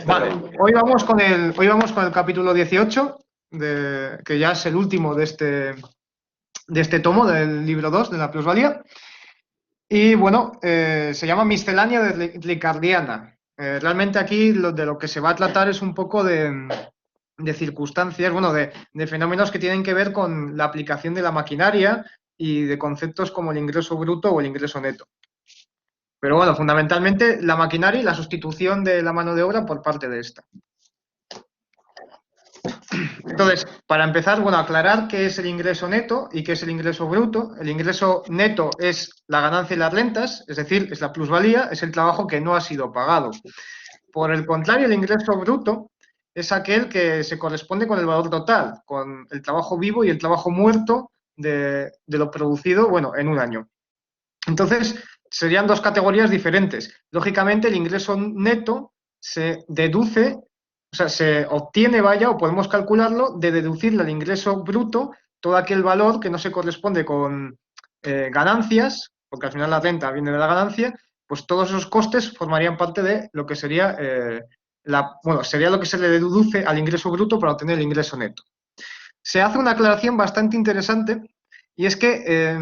Vale, hoy vamos con el capítulo 18, que ya es el último de este tomo, del libro 2 de la plusvalía. Y bueno, se llama Miscelánea de Ricardiana. Realmente aquí de lo que se va a tratar es un poco de circunstancias, bueno, de fenómenos que tienen que ver con la aplicación de la maquinaria y de conceptos como el ingreso bruto o el ingreso neto. Pero bueno, fundamentalmente la maquinaria y la sustitución de la mano de obra por parte de esta. Entonces, para empezar, bueno, aclarar qué es el ingreso neto y qué es el ingreso bruto. El ingreso neto es la ganancia y las rentas, es decir, es la plusvalía, es el trabajo que no ha sido pagado. Por el contrario, el ingreso bruto es aquel que se corresponde con el valor total, con el trabajo vivo y el trabajo muerto de lo producido, bueno, en un año. Entonces, serían dos categorías diferentes. Lógicamente, el ingreso neto se deduce, o sea, se obtiene, vaya, o podemos calcularlo, de deducirle al ingreso bruto todo aquel valor que no se corresponde con ganancias, porque al final la renta viene de la ganancia, pues todos esos costes formarían parte de lo que sería, sería lo que se le deduce al ingreso bruto para obtener el ingreso neto. Se hace una aclaración bastante interesante y es que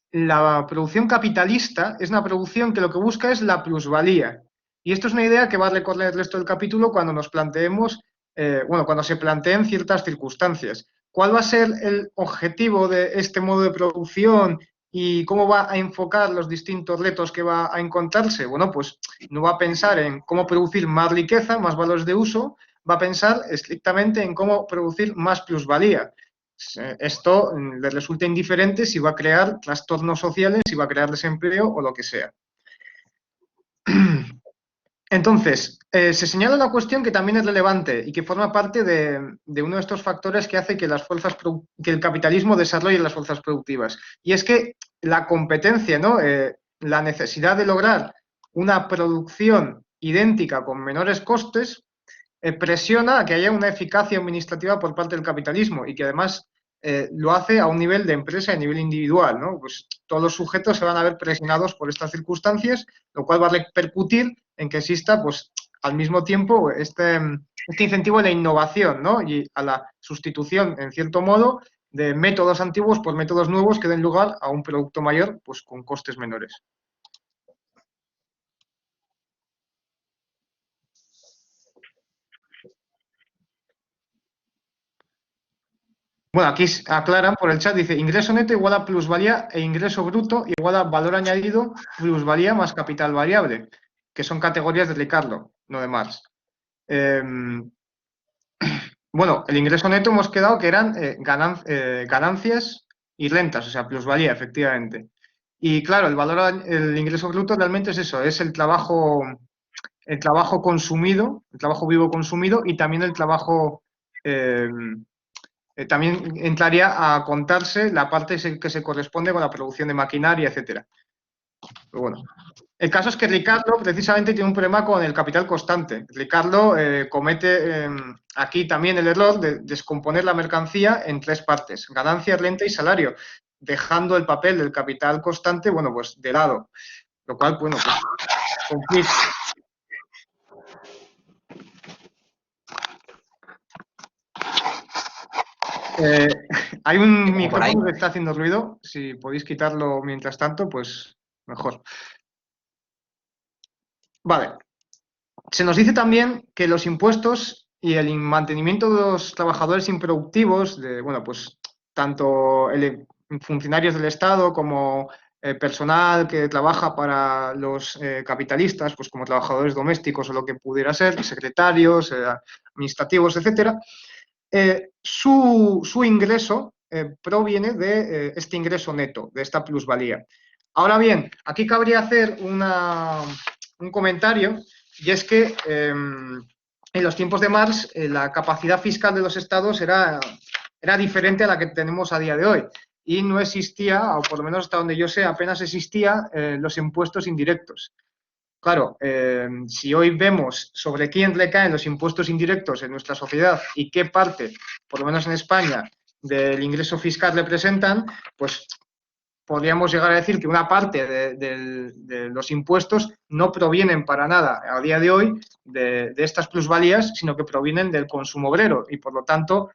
la producción capitalista es una producción que lo que busca es la plusvalía. Y esto es una idea que va a recorrer el resto del capítulo cuando nos planteemos, cuando se planteen ciertas circunstancias. ¿Cuál va a ser el objetivo de este modo de producción y cómo va a enfocar los distintos retos que va a encontrarse? Bueno, pues no va a pensar en cómo producir más riqueza, más valores de uso, va a pensar estrictamente en cómo producir más plusvalía. Esto le resulta indiferente si va a crear trastornos sociales, si va a crear desempleo o lo que sea. Entonces, se señala una cuestión que también es relevante y que forma parte de uno de estos factores que hace que que el capitalismo desarrolle las fuerzas productivas. Y es que la competencia, ¿no? La necesidad de lograr una producción idéntica con menores costes, presiona a que haya una eficacia administrativa por parte del capitalismo y que además lo hace a un nivel de empresa y a nivel individual, ¿no? Pues todos los sujetos se van a ver presionados por estas circunstancias, lo cual va a repercutir en que exista, pues, al mismo tiempo este incentivo a la innovación, ¿no? Y a la sustitución, en cierto modo, de métodos antiguos por métodos nuevos que den lugar a un producto mayor, pues con costes menores. Bueno, aquí aclaran por el chat, dice, ingreso neto igual a plusvalía e ingreso bruto igual a valor añadido, plusvalía más capital variable, que son categorías de Ricardo, no de Marx. Bueno, el ingreso neto hemos quedado que eran ganancias y rentas, o sea, plusvalía, efectivamente. Y claro, el ingreso bruto realmente es eso, es el trabajo consumido, el trabajo vivo consumido y también el trabajo... también entraría a contarse la parte que se corresponde con la producción de maquinaria, etcétera. Pero bueno, el caso es que Ricardo precisamente tiene un problema con el capital constante. Ricardo comete aquí también el error de descomponer la mercancía en tres partes: ganancia, renta y salario, dejando el papel del capital constante, bueno, pues de lado. Lo cual, bueno, pues conflicto. Hay un micrófono que está haciendo ruido. Si podéis quitarlo mientras tanto, pues mejor. Vale. Se nos dice también que los impuestos y el mantenimiento de los trabajadores improductivos, bueno, pues tanto funcionarios del Estado como personal que trabaja para los capitalistas, pues como trabajadores domésticos o lo que pudiera ser, secretarios, administrativos, etcétera, su ingreso proviene de este ingreso neto, de esta plusvalía. Ahora bien, aquí cabría hacer un comentario, y es que en los tiempos de Marx la capacidad fiscal de los estados era diferente a la que tenemos a día de hoy, y no existía, o por lo menos hasta donde yo sé, apenas existía los impuestos indirectos. Claro, si hoy vemos sobre quién recaen los impuestos indirectos en nuestra sociedad y qué parte, por lo menos en España, del ingreso fiscal representan, pues podríamos llegar a decir que una parte de los impuestos no provienen para nada a día de hoy de estas plusvalías, sino que provienen del consumo obrero y, por lo tanto,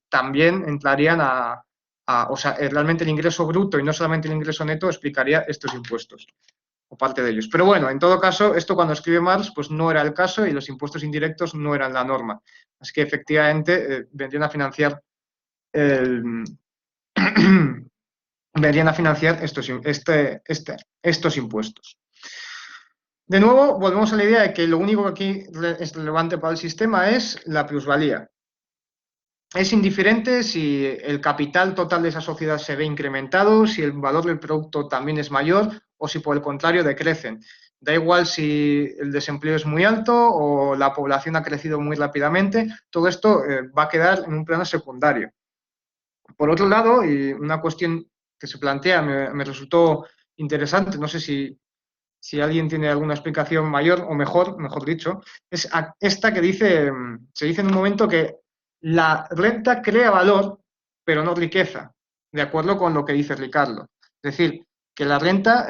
también entrarían o sea, realmente el ingreso bruto y no solamente el ingreso neto explicaría estos impuestos, o parte de ellos. Pero bueno, en todo caso, esto cuando escribe Marx, pues no era el caso y los impuestos indirectos no eran la norma. Así que efectivamente vendrían a financiar el, vendrían a financiar estos impuestos. De nuevo, volvemos a la idea de que lo único que aquí es relevante para el sistema es la plusvalía. Es indiferente si el capital total de esa sociedad se ve incrementado, si el valor del producto también es mayor o si por el contrario decrecen. Da igual si el desempleo es muy alto o la población ha crecido muy rápidamente, todo esto va a quedar en un plano secundario. Por otro lado, y una cuestión que se plantea me resultó interesante, no sé si alguien tiene alguna explicación mayor o mejor dicho, es esta que se dice en un momento que la renta crea valor, pero no riqueza, de acuerdo con lo que dice Ricardo. Es decir, que la renta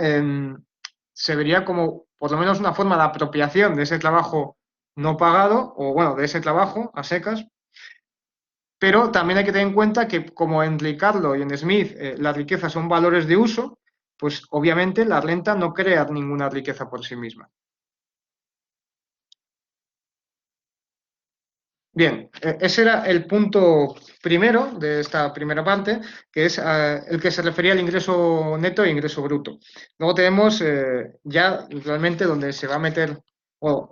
se vería como por lo menos una forma de apropiación de ese trabajo no pagado, o bueno, de ese trabajo a secas, pero también hay que tener en cuenta que, como en Ricardo y en Smith, la riqueza son valores de uso, pues obviamente la renta no crea ninguna riqueza por sí misma. Bien, ese era el punto primero de esta primera parte, que es el que se refería al ingreso neto e ingreso bruto. Luego tenemos ya realmente donde se va a meter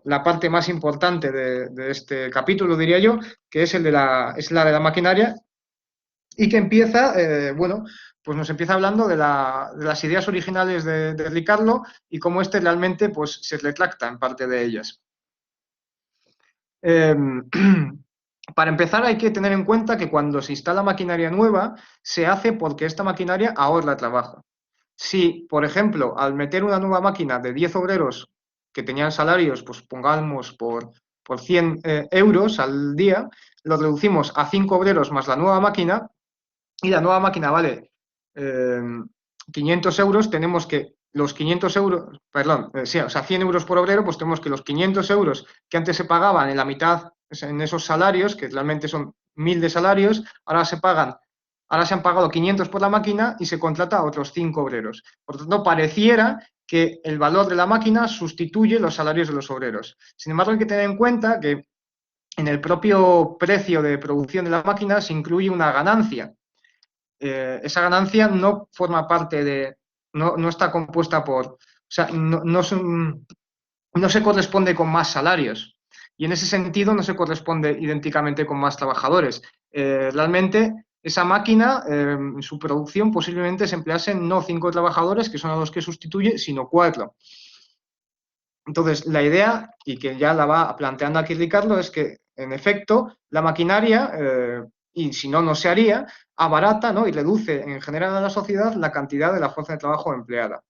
la parte más importante de este capítulo, diría yo, que es la de la maquinaria y que empieza, bueno, pues nos empieza hablando de las ideas originales de Ricardo y cómo este realmente pues, se retracta en parte de ellas. Eh, para empezar, hay que tener en cuenta que cuando se instala maquinaria nueva, se hace porque esta maquinaria ahorra trabajo. Si, por ejemplo, al meter una nueva máquina de 10 obreros que tenían salarios, pues pongamos por 100 euros al día, lo reducimos a 5 obreros más la nueva máquina, y la nueva máquina vale 500 euros, tenemos que los 500 euros, perdón, sí, o sea, 100 euros por obrero, pues tenemos que los 500 euros que antes se pagaban en la mitad, en esos salarios, que realmente son 1000 de salarios, ahora se han pagado 500 por la máquina y se contrata a otros 5 obreros. Por lo tanto, pareciera que el valor de la máquina sustituye los salarios de los obreros. Sin embargo, hay que tener en cuenta que en el propio precio de producción de la máquina se incluye una ganancia. Esa ganancia no forma parte no está compuesta o sea, no se corresponde con más salarios y en ese sentido no se corresponde idénticamente con más trabajadores. Realmente esa máquina, en su producción posiblemente se empleasen no 5 trabajadores, que son a los que sustituye, sino 4. Entonces, la idea, y que ya la va planteando aquí Ricardo, es que, en efecto, la maquinaria, y si no, no se haría, abarata, ¿no?, y reduce en general a la sociedad la cantidad de la fuerza de trabajo empleada.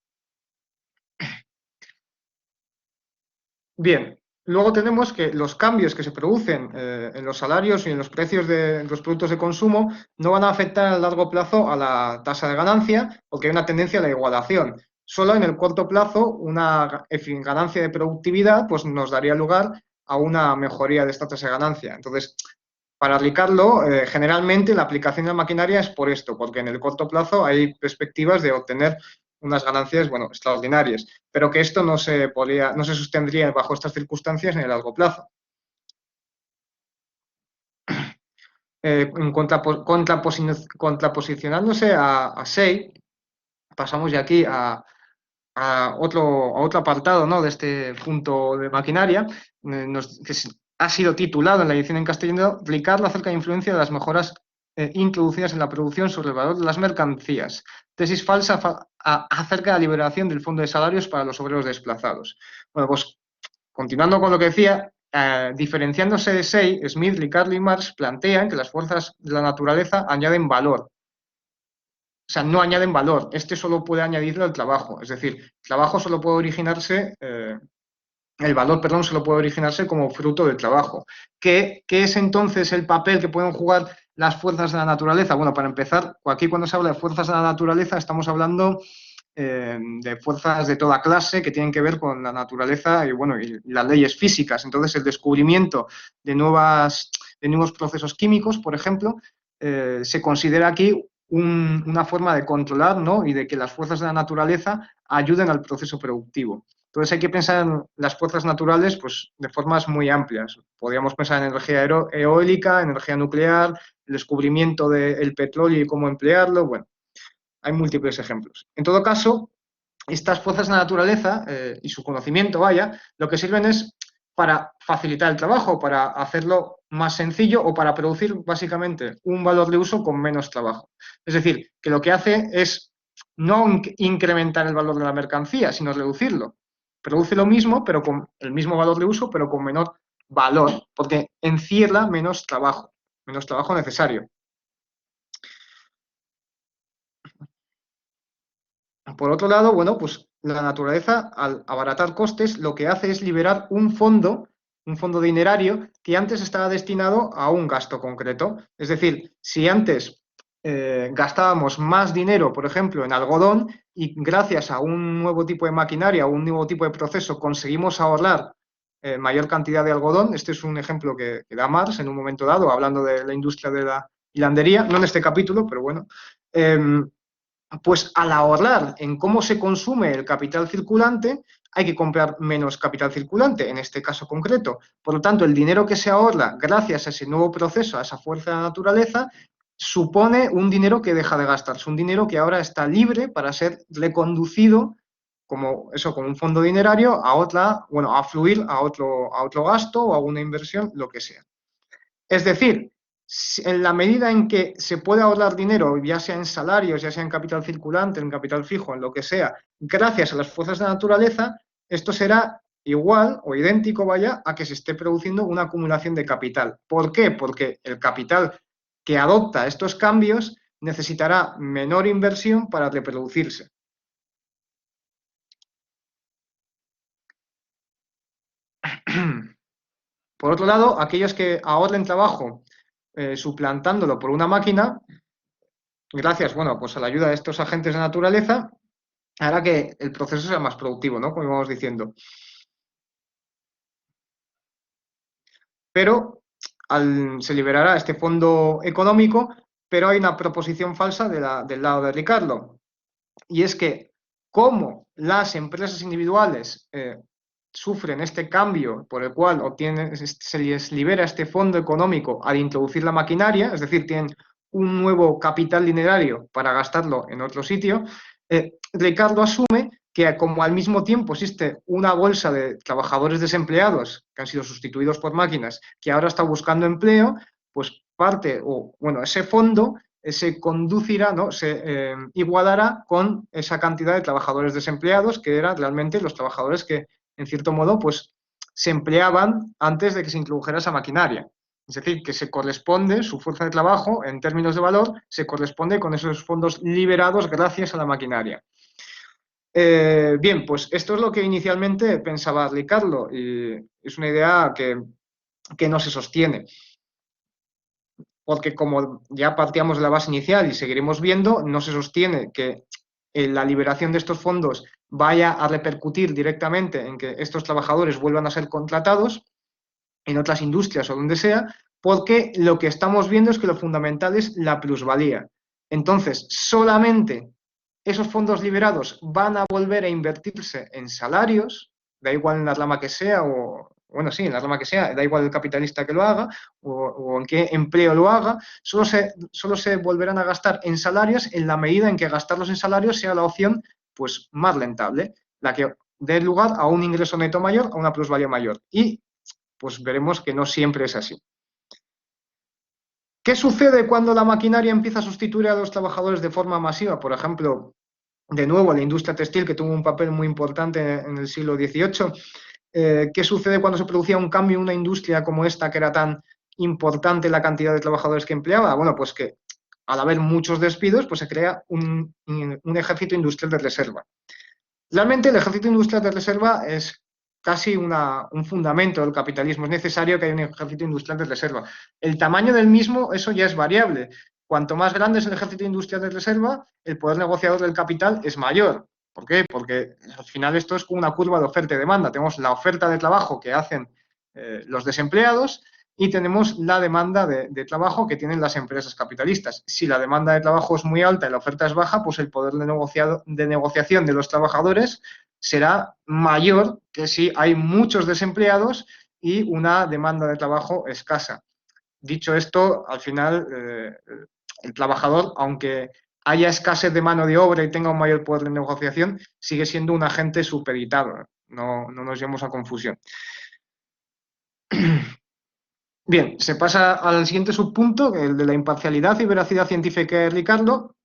Bien, luego tenemos que los cambios que se producen en los salarios y en los precios de los productos de consumo no van a afectar a largo plazo a la tasa de ganancia porque hay una tendencia a la igualación. Solo en el corto plazo una ganancia de productividad pues, nos daría lugar a una mejoría de esta tasa de ganancia. Entonces, para aplicarlo, generalmente la aplicación de la maquinaria es por esto, porque en el corto plazo hay perspectivas de obtener unas ganancias, bueno, extraordinarias, pero que esto no se sostendría bajo estas circunstancias en el largo plazo. Contraposicionándose a SEI, pasamos ya aquí a otro apartado, ¿no?, de este punto de maquinaria, que ha sido titulado en la edición en castellano Ricardo acerca de la influencia de las mejoras introducidas en la producción sobre el valor de las mercancías. Tesis falsa acerca de la liberación del fondo de salarios para los obreros desplazados. Bueno, pues continuando con lo que decía, diferenciándose de SEI, Smith, Ricardo y Marx plantean que las fuerzas de la naturaleza añaden valor. O sea, no añaden valor. Este solo puede añadirle al trabajo. Es decir, el trabajo solo puede originarse, el valor, perdón, solo puede originarse como fruto del trabajo. ¿Qué es entonces el papel que pueden jugar las fuerzas de la naturaleza? Bueno, para empezar, aquí cuando se habla de fuerzas de la naturaleza estamos hablando de fuerzas de toda clase que tienen que ver con la naturaleza y, bueno, y las leyes físicas. Entonces, el descubrimiento de nuevos procesos químicos, por ejemplo, se considera aquí una forma de controlar, ¿no? Y de que las fuerzas de la naturaleza ayuden al proceso productivo. Entonces hay que pensar en las fuerzas naturales pues, de formas muy amplias. Podríamos pensar en energía eólica, energía nuclear, el descubrimiento del petróleo y cómo emplearlo. Bueno, hay múltiples ejemplos. En todo caso, estas fuerzas de la naturaleza y su conocimiento, vaya, lo que sirven es para facilitar el trabajo, para hacerlo más sencillo o para producir básicamente un valor de uso con menos trabajo. Es decir, que lo que hace es no incrementar el valor de la mercancía, sino reducirlo. Produce lo mismo, pero con el mismo valor de uso, pero con menor valor, porque encierra menos trabajo necesario. Por otro lado, bueno, pues la naturaleza, al abaratar costes, lo que hace es liberar un fondo dinerario que antes estaba destinado a un gasto concreto. Es decir, si antes gastábamos más dinero, por ejemplo, en algodón, y gracias a un nuevo tipo de maquinaria o un nuevo tipo de proceso conseguimos ahorrar mayor cantidad de algodón, este es un ejemplo que da Marx en un momento dado, hablando de la industria de la hilandería, no en este capítulo, pero bueno. Pues al ahorrar en cómo se consume el capital circulante, hay que comprar menos capital circulante, en este caso concreto. Por lo tanto, el dinero que se ahorra gracias a ese nuevo proceso, a esa fuerza de la naturaleza, supone un dinero que deja de gastarse, un dinero que ahora está libre para ser reconducido como un fondo dinerario a fluir a otro gasto o a una inversión, lo que sea. Es decir, en la medida en que se puede ahorrar dinero, ya sea en salarios, ya sea en capital circulante, en capital fijo, en lo que sea, gracias a las fuerzas de la naturaleza, esto será igual o idéntico, vaya, a que se esté produciendo una acumulación de capital. ¿Por qué? Porque el capital que adopta estos cambios necesitará menor inversión para reproducirse. Por otro lado, aquellos que ahorren trabajo suplantándolo por una máquina, gracias, bueno, pues a la ayuda de estos agentes de naturaleza, hará que el proceso sea más productivo, ¿no? Como íbamos diciendo. Pero se liberará este fondo económico, pero hay una proposición falsa del lado de Ricardo. Y es que como las empresas individuales sufren este cambio por el cual se les libera este fondo económico al introducir la maquinaria, es decir, tienen un nuevo capital dinerario para gastarlo en otro sitio, Ricardo asume que como al mismo tiempo existe una bolsa de trabajadores desempleados que han sido sustituidos por máquinas que ahora está buscando empleo, pues ese fondo se conducirá, ¿no? Se igualará con esa cantidad de trabajadores desempleados que eran realmente los trabajadores que, en cierto modo, pues se empleaban antes de que se introdujera esa maquinaria. Es decir, que se corresponde, su fuerza de trabajo, en términos de valor, se corresponde con esos fondos liberados gracias a la maquinaria. Bien, pues esto es lo que inicialmente pensaba Ricardo y es una idea que no se sostiene. Porque como ya partíamos de la base inicial y seguiremos viendo, no se sostiene que la liberación de estos fondos vaya a repercutir directamente en que estos trabajadores vuelvan a ser contratados en otras industrias o donde sea, porque lo que estamos viendo es que lo fundamental es la plusvalía. Entonces, solamente esos fondos liberados van a volver a invertirse en salarios, da igual en la rama que sea, en la rama que sea, da igual el capitalista que lo haga, o en qué empleo lo haga, solo se volverán a gastar en salarios en la medida en que gastarlos en salarios sea la opción pues, más rentable, la que dé lugar a un ingreso neto mayor, a una plusvalía mayor. Y pues veremos que no siempre es así. ¿Qué sucede cuando la maquinaria empieza a sustituir a los trabajadores de forma masiva? Por ejemplo, de nuevo, la industria textil, que tuvo un papel muy importante en el siglo XVIII. ¿Qué sucede cuando se producía un cambio en una industria como esta, que era tan importante la cantidad de trabajadores que empleaba? Bueno, pues que al haber muchos despidos, pues se crea un ejército industrial de reserva. Realmente el ejército industrial de reserva es casi un fundamento del capitalismo. Es necesario que haya un ejército industrial de reserva. El tamaño del mismo, eso ya es variable. Cuanto más grande es el ejército industrial de reserva, el poder negociador del capital es mayor. ¿Por qué? Porque al final esto es como una curva de oferta y demanda. Tenemos la oferta de trabajo que hacen los desempleados y tenemos la demanda de trabajo que tienen las empresas capitalistas. Si la demanda de trabajo es muy alta y la oferta es baja, pues el poder de negociación de los trabajadores será mayor que si hay muchos desempleados y una demanda de trabajo escasa. Dicho esto, al final, el trabajador, aunque haya escasez de mano de obra y tenga un mayor poder de negociación, sigue siendo un agente supeditado. No nos llevemos a confusión. Bien, se pasa al siguiente subpunto, el de la imparcialidad y veracidad científica de Ricardo,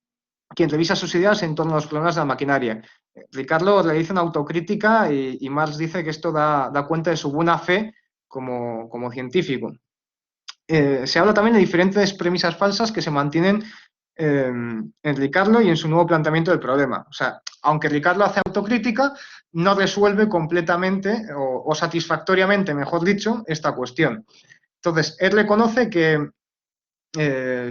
quien revisa sus ideas en torno a los problemas de la maquinaria. Ricardo realiza una autocrítica y Marx dice que esto da cuenta de su buena fe como científico. Se habla también de diferentes premisas falsas que se mantienen en Ricardo y en su nuevo planteamiento del problema. O sea, aunque Ricardo hace autocrítica, no resuelve completamente o satisfactoriamente, mejor dicho, esta cuestión. Entonces, él reconoce que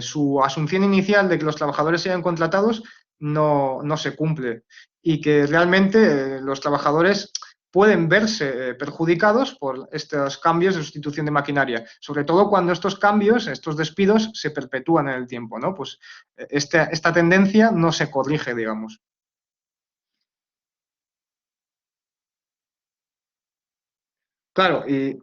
su asunción inicial de que los trabajadores sean contratados no se cumple y que realmente los trabajadores pueden verse perjudicados por estos cambios de sustitución de maquinaria, sobre todo cuando estos cambios, estos despidos, se perpetúan en el tiempo, ¿no? Pues esta tendencia no se corrige, digamos. Claro, y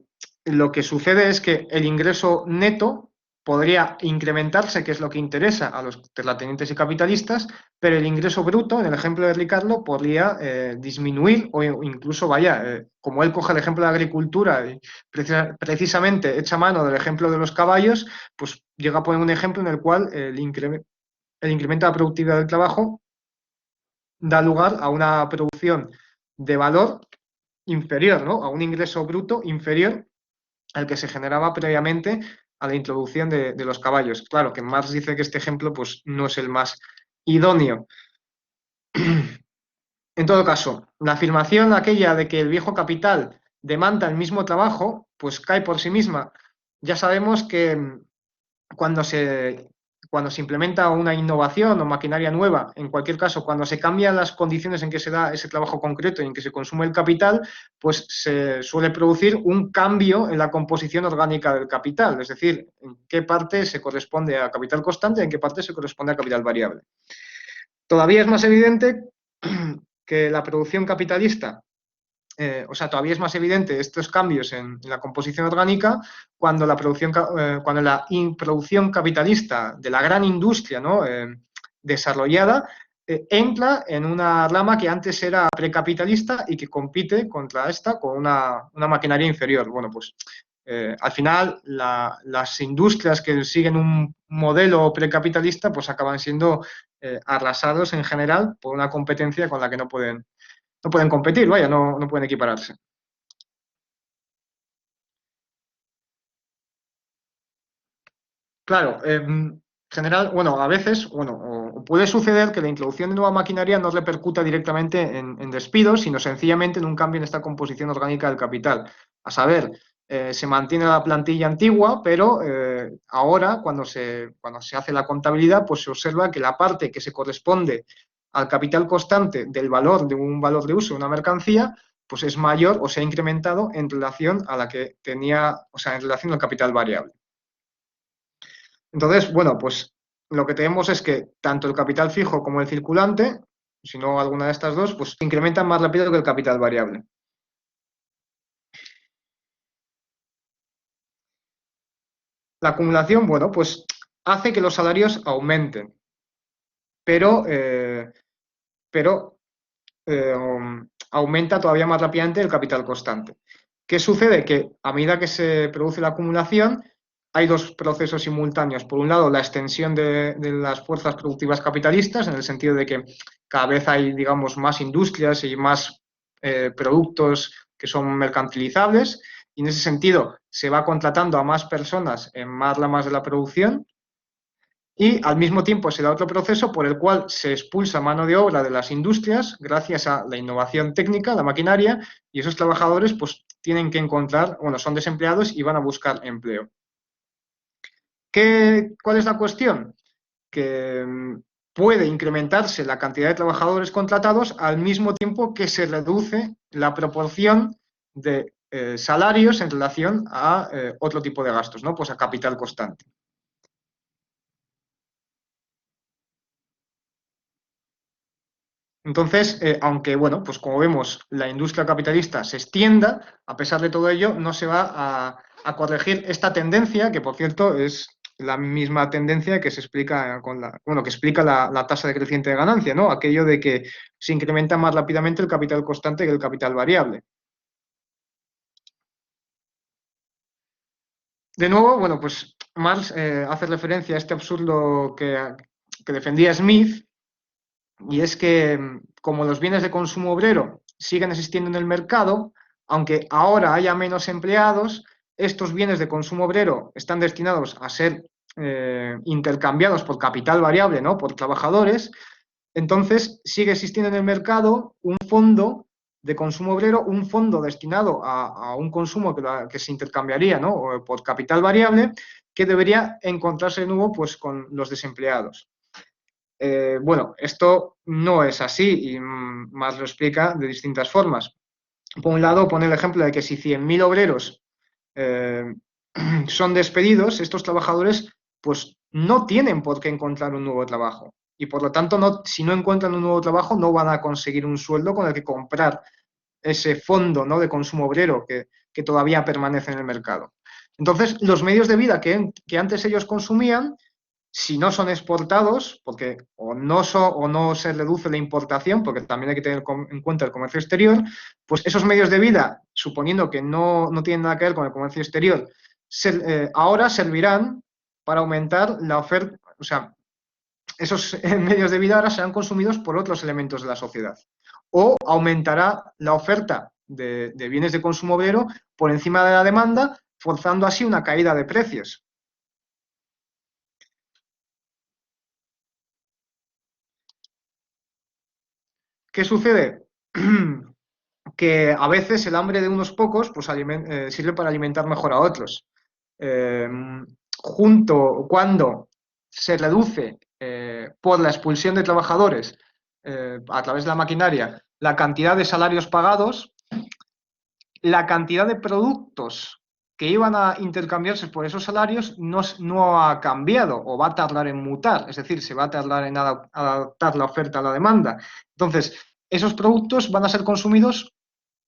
lo que sucede es que el ingreso neto podría incrementarse, que es lo que interesa a los terratenientes y capitalistas, pero el ingreso bruto, en el ejemplo de Ricardo, podría disminuir o incluso, vaya, como él coge el ejemplo de la agricultura y precisamente echa mano del ejemplo de los caballos, pues llega a poner un ejemplo en el cual el incremento de la productividad del trabajo da lugar a una producción de valor inferior, ¿no? A un ingreso bruto inferior al que se generaba previamente a la introducción de los caballos. Claro que Marx dice que este ejemplo pues, no es el más idóneo. En todo caso, la afirmación aquella de que el viejo capital demanda el mismo trabajo, pues cae por sí misma. Ya sabemos que cuando se, cuando se implementa una innovación o maquinaria nueva, en cualquier caso, cuando se cambian las condiciones en que se da ese trabajo concreto y en que se consume el capital, pues se suele producir un cambio en la composición orgánica del capital, es decir, en qué parte se corresponde a capital constante y en qué parte se corresponde a capital variable. Todavía es más evidente que la producción capitalista o sea, todavía es más evidente estos cambios en la composición orgánica cuando la producción capitalista de la gran industria, ¿no? Desarrollada entra en una rama que antes era precapitalista y que compite contra esta con una maquinaria inferior. Bueno, pues al final las industrias que siguen un modelo precapitalista pues acaban siendo arrasados en general por una competencia con la que no pueden competir, vaya, no pueden equipararse. Claro, en general, bueno, a veces, bueno, o puede suceder que la introducción de nueva maquinaria no repercuta directamente en despidos, sino sencillamente en un cambio en esta composición orgánica del capital. A saber, se mantiene la plantilla antigua, pero ahora, cuando se hace la contabilidad, pues se observa que la parte que se corresponde al capital constante del valor de un valor de uso de una mercancía, pues es mayor o se ha incrementado en relación a la que tenía, o sea, en relación al capital variable. Entonces, bueno, pues lo que tenemos es que tanto el capital fijo como el circulante, si no alguna de estas dos, pues incrementan más rápido que el capital variable. La acumulación, bueno, pues hace que los salarios aumenten, pero, pero aumenta todavía más rápidamente el capital constante. ¿Qué sucede? Que a medida que se produce la acumulación, hay dos procesos simultáneos. Por un lado, la extensión de las fuerzas productivas capitalistas, en el sentido de que cada vez hay, digamos, más industrias y más productos que son mercantilizables, y en ese sentido se va contratando a más personas en más ramas de la producción. Y al mismo tiempo se da otro proceso por el cual se expulsa mano de obra de las industrias gracias a la innovación técnica, la maquinaria, y esos trabajadores pues tienen que encontrar, bueno, son desempleados y van a buscar empleo. ¿Cuál es la cuestión? Que puede incrementarse la cantidad de trabajadores contratados al mismo tiempo que se reduce la proporción de salarios en relación a otro tipo de gastos, ¿no? Pues a capital constante. Entonces, aunque, bueno, pues como vemos, la industria capitalista se extienda, a pesar de todo ello, no se va a corregir esta tendencia, que por cierto es la misma tendencia que se explica con bueno, que explica la tasa decreciente de ganancia, ¿no? Aquello de que se incrementa más rápidamente el capital constante que el capital variable. De nuevo, bueno, pues Marx hace referencia a este absurdo que defendía Smith, y es que como los bienes de consumo obrero siguen existiendo en el mercado, aunque ahora haya menos empleados, estos bienes de consumo obrero están destinados a ser intercambiados por capital variable, ¿no? Por trabajadores. Entonces sigue existiendo en el mercado un fondo de consumo obrero, un fondo destinado a un consumo que se intercambiaría, ¿no? Por capital variable, que debería encontrarse de nuevo pues, con los desempleados. Bueno, esto no es así y más lo explica de distintas formas. Por un lado, pone el ejemplo de que si 100.000 obreros eh, son despedidos, estos trabajadores pues no tienen por qué encontrar un nuevo trabajo y por lo tanto si no encuentran un nuevo trabajo no van a conseguir un sueldo con el que comprar ese fondo, ¿no? De consumo obrero que todavía permanece en el mercado. Entonces, los medios de vida que antes ellos consumían, si no son exportados, porque o no se reduce la importación, porque también hay que tener en cuenta el comercio exterior, pues esos medios de vida, suponiendo que no tienen nada que ver con el comercio exterior, ahora servirán para aumentar la oferta, o sea, esos medios de vida ahora serán consumidos por otros elementos de la sociedad. O aumentará la oferta de bienes de consumo obrero por encima de la demanda, forzando así una caída de precios. ¿Qué sucede? Que a veces el hambre de unos pocos pues, sirve para alimentar mejor a otros. Eh, cuando se reduce por la expulsión de trabajadores a través de la maquinaria la cantidad de salarios pagados, la cantidad de productos que iban a intercambiarse por esos salarios no ha cambiado o va a tardar en mutar, es decir, se va a tardar en adaptar la oferta a la demanda. Entonces, esos productos van a ser consumidos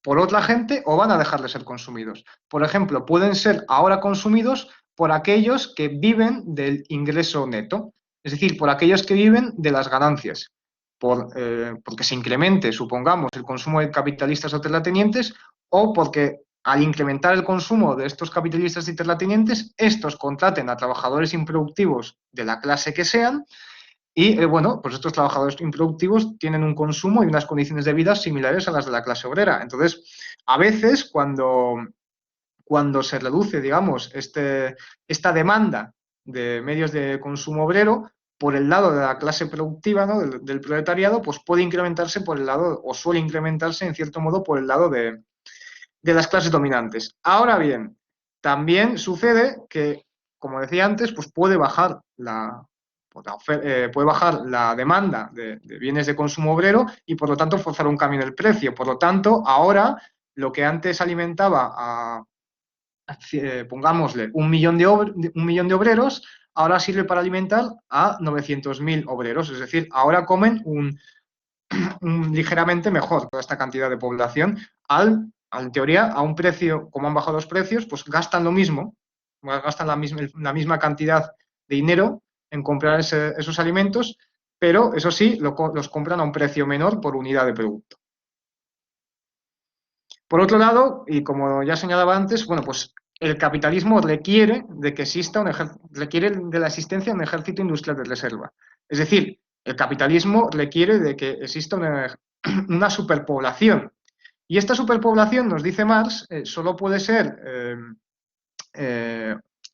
por otra gente o van a dejar de ser consumidos. Por ejemplo, pueden ser ahora consumidos por aquellos que viven del ingreso neto, es decir, por aquellos que viven de las ganancias, porque se incremente, supongamos, el consumo de capitalistas o terratenientes o porque al incrementar el consumo de estos capitalistas y terratenientes, estos contraten a trabajadores improductivos de la clase que sean y, bueno, pues estos trabajadores improductivos tienen un consumo y unas condiciones de vida similares a las de la clase obrera. Entonces, a veces cuando se reduce, digamos, esta demanda de medios de consumo obrero por el lado de la clase productiva, ¿no? del proletariado, pues puede incrementarse por el lado, o suele incrementarse en cierto modo por el lado de las clases dominantes. Ahora bien, también sucede que, como decía antes, pues puede bajar la demanda de bienes de consumo obrero y por lo tanto forzar un cambio en el precio. Por lo tanto, ahora lo que antes alimentaba pongámosle, un millón de obreros, ahora sirve para alimentar a 900.000 obreros. Es decir, ahora comen ligeramente mejor toda esta cantidad de población en teoría, a un precio, como han bajado los precios, pues gastan lo mismo, gastan la misma cantidad de dinero en comprar esos alimentos, pero eso sí, los compran a un precio menor por unidad de producto. Por otro lado, y como ya señalaba antes, bueno, pues el capitalismo requiere de que exista requiere de la existencia de un ejército industrial de reserva. Es decir, el capitalismo requiere de que exista una superpoblación. Y esta superpoblación, nos dice Marx, solo puede ser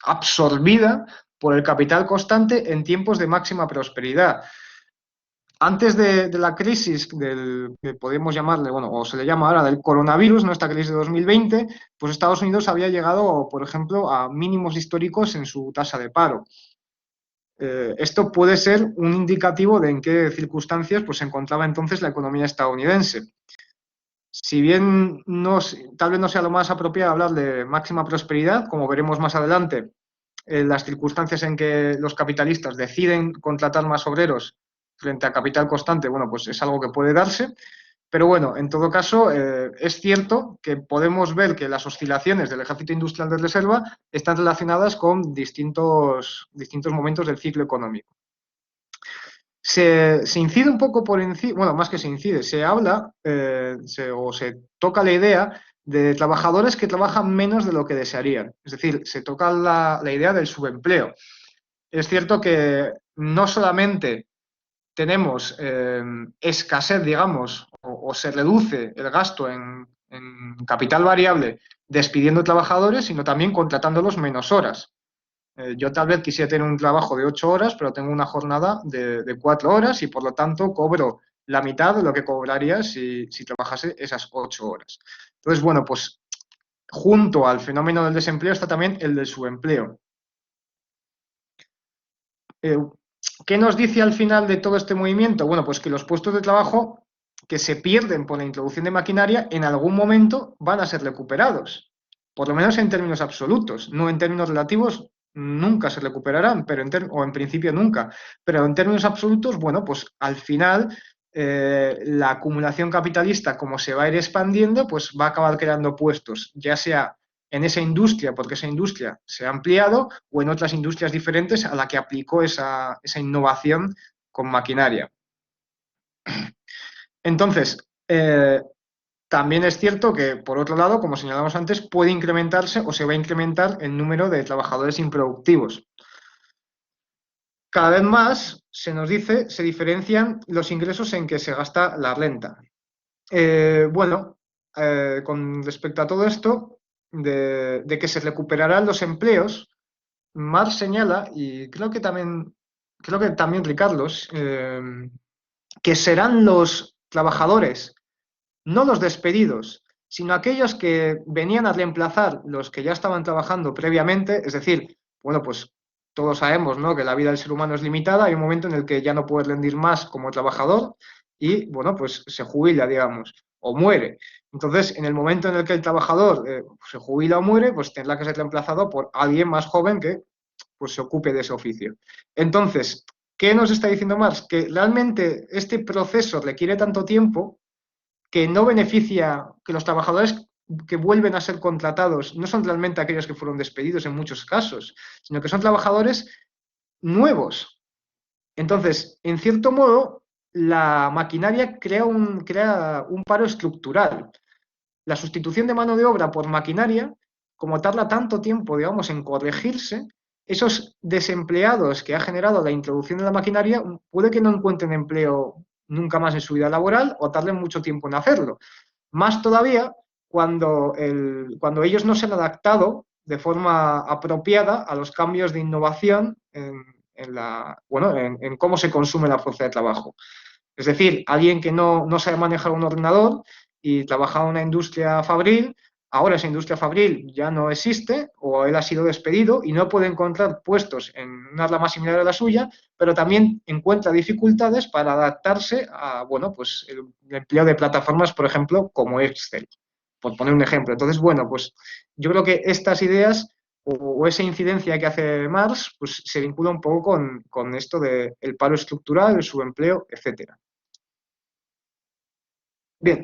absorbida por el capital constante en tiempos de máxima prosperidad. Antes de la crisis que podemos llamarle, bueno, o se le llama ahora del coronavirus, ¿no? Esta crisis de 2020, pues Estados Unidos había llegado, por ejemplo, a mínimos históricos en su tasa de paro. Esto puede ser un indicativo de en qué circunstancias pues, se encontraba entonces la economía estadounidense. Si bien tal vez no sea lo más apropiado hablar de máxima prosperidad, como veremos más adelante, las circunstancias en que los capitalistas deciden contratar más obreros frente a capital constante, bueno, pues es algo que puede darse. Pero bueno, en todo caso, es cierto que podemos ver que las oscilaciones del ejército industrial de reserva están relacionadas con distintos momentos del ciclo económico. Se incide un poco por encima, bueno, más que se incide, se habla o se toca la idea de trabajadores que trabajan menos de lo que desearían. Es decir, se toca la idea del subempleo. Es cierto que no solamente tenemos escasez, digamos, o se reduce el gasto en capital variable despidiendo trabajadores, sino también contratándolos menos horas. Yo tal vez quisiera tener un trabajo de 8 horas, pero tengo una jornada de 4 horas y por lo tanto cobro la mitad de lo que cobraría si trabajase esas 8 horas. Entonces, bueno, pues junto al fenómeno del desempleo está también el del subempleo. ¿Qué nos dice al final de todo este movimiento? Bueno, pues que los puestos de trabajo que se pierden por la introducción de maquinaria en algún momento van a ser recuperados, por lo menos en términos absolutos, no en términos relativos, nunca se recuperarán, o en principio nunca, pero en términos absolutos, bueno, pues al final la acumulación capitalista, como se va a ir expandiendo, pues va a acabar creando puestos, ya sea en esa industria, porque esa industria se ha ampliado, o en otras industrias diferentes a la que aplicó esa innovación con maquinaria. Entonces, también es cierto que, por otro lado, como señalamos antes, puede incrementarse o se va a incrementar el número de trabajadores improductivos. Cada vez más, se nos dice, se diferencian los ingresos en que se gasta la renta. Bueno, con respecto a todo esto, de que se recuperarán los empleos, Marx señala, y creo que también Ricardos, que serán los trabajadores, no los despedidos, sino aquellos que venían a reemplazar los que ya estaban trabajando previamente, es decir, bueno, pues todos sabemos, ¿no?, que la vida del ser humano es limitada, hay un momento en el que ya no puede rendir más como trabajador y, bueno, pues se jubila, digamos, o muere. Entonces, en el momento en el que el trabajador se jubila o muere, pues tendrá que ser reemplazado por alguien más joven que pues, se ocupe de ese oficio. Entonces, ¿qué nos está diciendo Marx? Que realmente este proceso requiere tanto tiempo que no beneficia, que los trabajadores que vuelven a ser contratados no son realmente aquellos que fueron despedidos en muchos casos, sino que son trabajadores nuevos. Entonces, en cierto modo, la maquinaria crea un paro estructural. La sustitución de mano de obra por maquinaria, como tarda tanto tiempo, digamos, en corregirse, esos desempleados que ha generado la introducción de la maquinaria puede que no encuentren empleo nunca más en su vida laboral o tarden mucho tiempo en hacerlo. Más todavía cuando ellos no se han adaptado de forma apropiada a los cambios de innovación en cómo se consume la fuerza de trabajo. Es decir, alguien que no sabe manejar un ordenador y trabajaba en una industria fabril, ahora esa industria fabril ya no existe o él ha sido despedido y no puede encontrar puestos en una rama similar a la suya, pero también encuentra dificultades para adaptarse a, bueno, pues el empleo de plataformas, por ejemplo, como Excel, por poner un ejemplo. Entonces, bueno, pues yo creo que estas ideas o esa incidencia que hace Marx, pues se vincula un poco con esto del paro estructural, el subempleo, etcétera. Bien,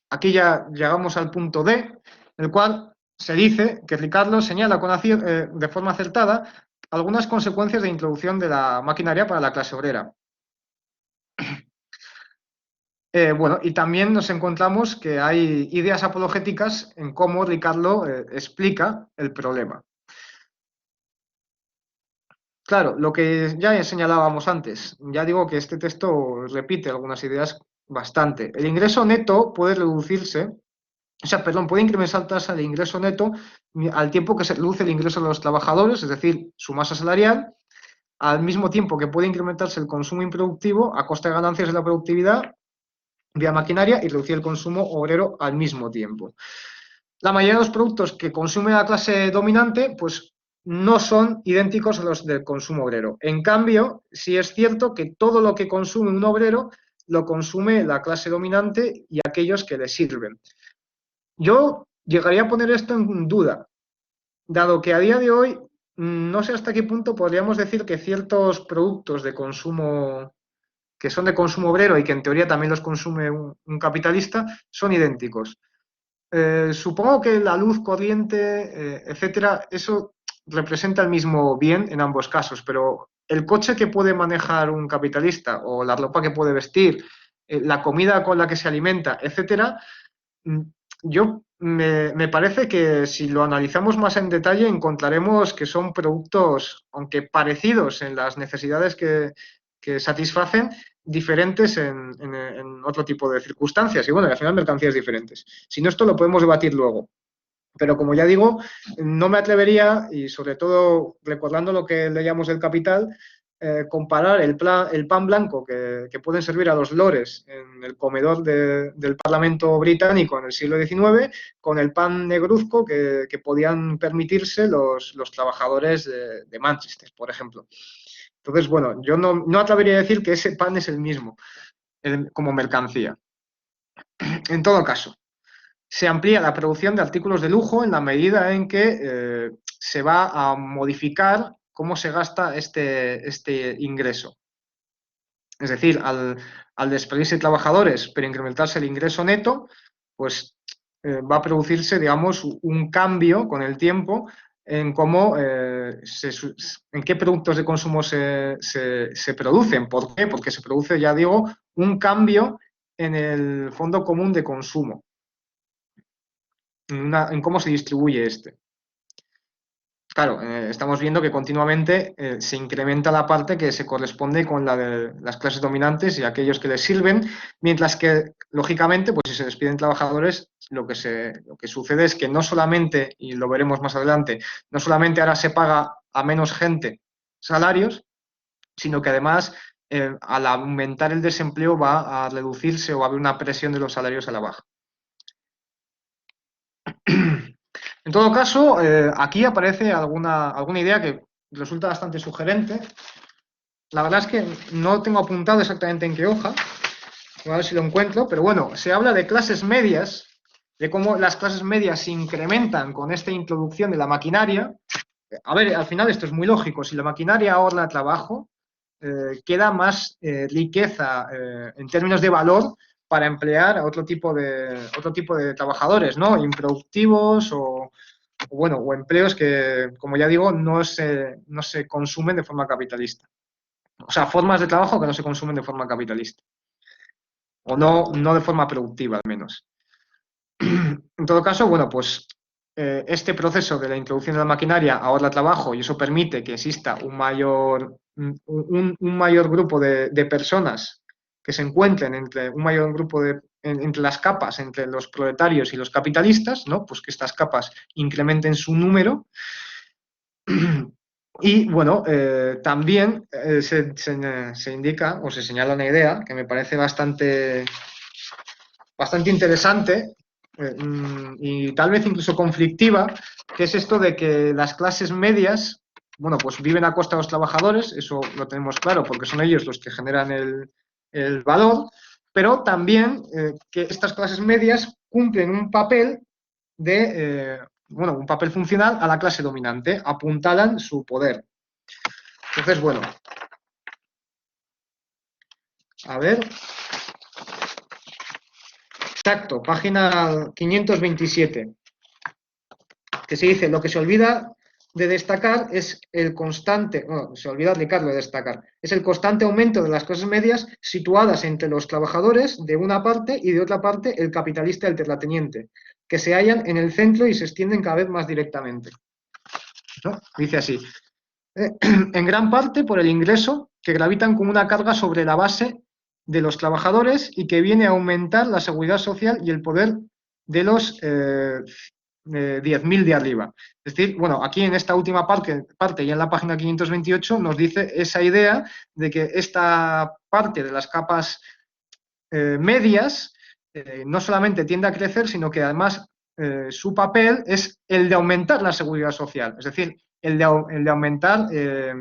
aquí ya llegamos al punto D, en el cual se dice que Ricardo señala de forma acertada algunas consecuencias de introducción de la maquinaria para la clase obrera. Bueno, y también nos encontramos que hay ideas apologéticas en cómo Ricardo explica el problema. Claro, lo que ya señalábamos antes, ya digo que este texto repite algunas ideas bastante. El ingreso neto puede reducirse O sea, perdón, puede incrementar la tasa de ingreso neto al tiempo que se reduce el ingreso de los trabajadores, es decir, su masa salarial, al mismo tiempo que puede incrementarse el consumo improductivo a costa de ganancias de la productividad vía maquinaria y reducir el consumo obrero al mismo tiempo. La mayoría de los productos que consume la clase dominante, pues no son idénticos a los del consumo obrero. En cambio, sí es cierto que todo lo que consume un obrero lo consume la clase dominante y aquellos que le sirven. Yo llegaría a poner esto en duda, dado que a día de hoy no sé hasta qué punto podríamos decir que ciertos productos de consumo que son de consumo obrero y que en teoría también los consume un capitalista son idénticos. Supongo que la luz corriente, etcétera, eso representa el mismo bien en ambos casos, pero el coche que puede manejar un capitalista o la ropa que puede vestir, la comida con la que se alimenta, etcétera, mm, me parece que si lo analizamos más en detalle encontraremos que son productos, aunque parecidos en las necesidades que satisfacen, diferentes en otro tipo de circunstancias y bueno, al final mercancías diferentes. Si no, esto lo podemos debatir luego. Pero como ya digo, no me atrevería, y sobre todo recordando lo que leíamos del Capital, comparar el pan blanco que pueden servir a los lores en el comedor del Parlamento británico en el siglo XIX con el pan negruzco que podían permitirse los trabajadores de Manchester, por ejemplo. Entonces, bueno, yo no atrevería a decir que ese pan es el mismo como mercancía. En todo caso, se amplía la producción de artículos de lujo en la medida en que se va a modificar cómo se gasta este ingreso. Es decir, al despedirse trabajadores pero incrementarse el ingreso neto, pues va a producirse, digamos, un cambio con el tiempo en cómo, en qué productos de consumo se producen. ¿Por qué? Porque se produce, ya digo, un cambio en el fondo común de consumo, en cómo se distribuye este. Claro, estamos viendo que continuamente se incrementa la parte que se corresponde con la de las clases dominantes y aquellos que les sirven, mientras que, lógicamente, pues si se despiden trabajadores, lo que sucede es que no solamente, y lo veremos más adelante, no solamente ahora se paga a menos gente salarios, sino que además, al aumentar el desempleo va a reducirse o va a haber una presión de los salarios a la baja. En todo caso, aquí aparece alguna idea que resulta bastante sugerente. La verdad es que no tengo apuntado exactamente en qué hoja, a ver si lo encuentro, pero bueno, se habla de clases medias, de cómo las clases medias se incrementan con esta introducción de la maquinaria. A ver, al final esto es muy lógico, si la maquinaria ahorra trabajo, queda más riqueza en términos de valor para emplear a otro tipo de trabajadores, ¿no? Improductivos o empleos que, como ya digo, no se consumen de forma capitalista. O sea, formas de trabajo que no se consumen de forma capitalista. O no de forma productiva, al menos. En todo caso, bueno, pues este proceso de la introducción de la maquinaria ahorra trabajo y eso permite que exista un mayor grupo de personas que se encuentren entre un mayor grupo entre las capas, entre los proletarios y los capitalistas, ¿no? Pues que estas capas incrementen su número. Y bueno, también se indica o se señala una idea que me parece bastante interesante y tal vez incluso conflictiva, que es esto de que las clases medias, bueno, pues viven a costa de los trabajadores, eso lo tenemos claro porque son ellos los que generan el valor, pero también que estas clases medias cumplen un papel un papel funcional a la clase dominante, apuntalan su poder. Entonces, bueno, a ver. Exacto, página 527, que se dice, lo que se olvida de destacar es el constante, bueno, se olvida Ricardo de destacar, es el constante aumento de las clases medias situadas entre los trabajadores de una parte y de otra parte el capitalista y el terrateniente, que se hallan en el centro y se extienden cada vez más directamente. ¿No? Dice así, en gran parte por el ingreso que gravitan como una carga sobre la base de los trabajadores y que viene a aumentar la seguridad social y el poder de los 10.000 de arriba. Es decir, bueno, aquí en esta última parte y en la página 528 nos dice esa idea de que esta parte de las capas medias no solamente tiende a crecer, sino que además su papel es el de aumentar la seguridad social, es decir, el de aumentar,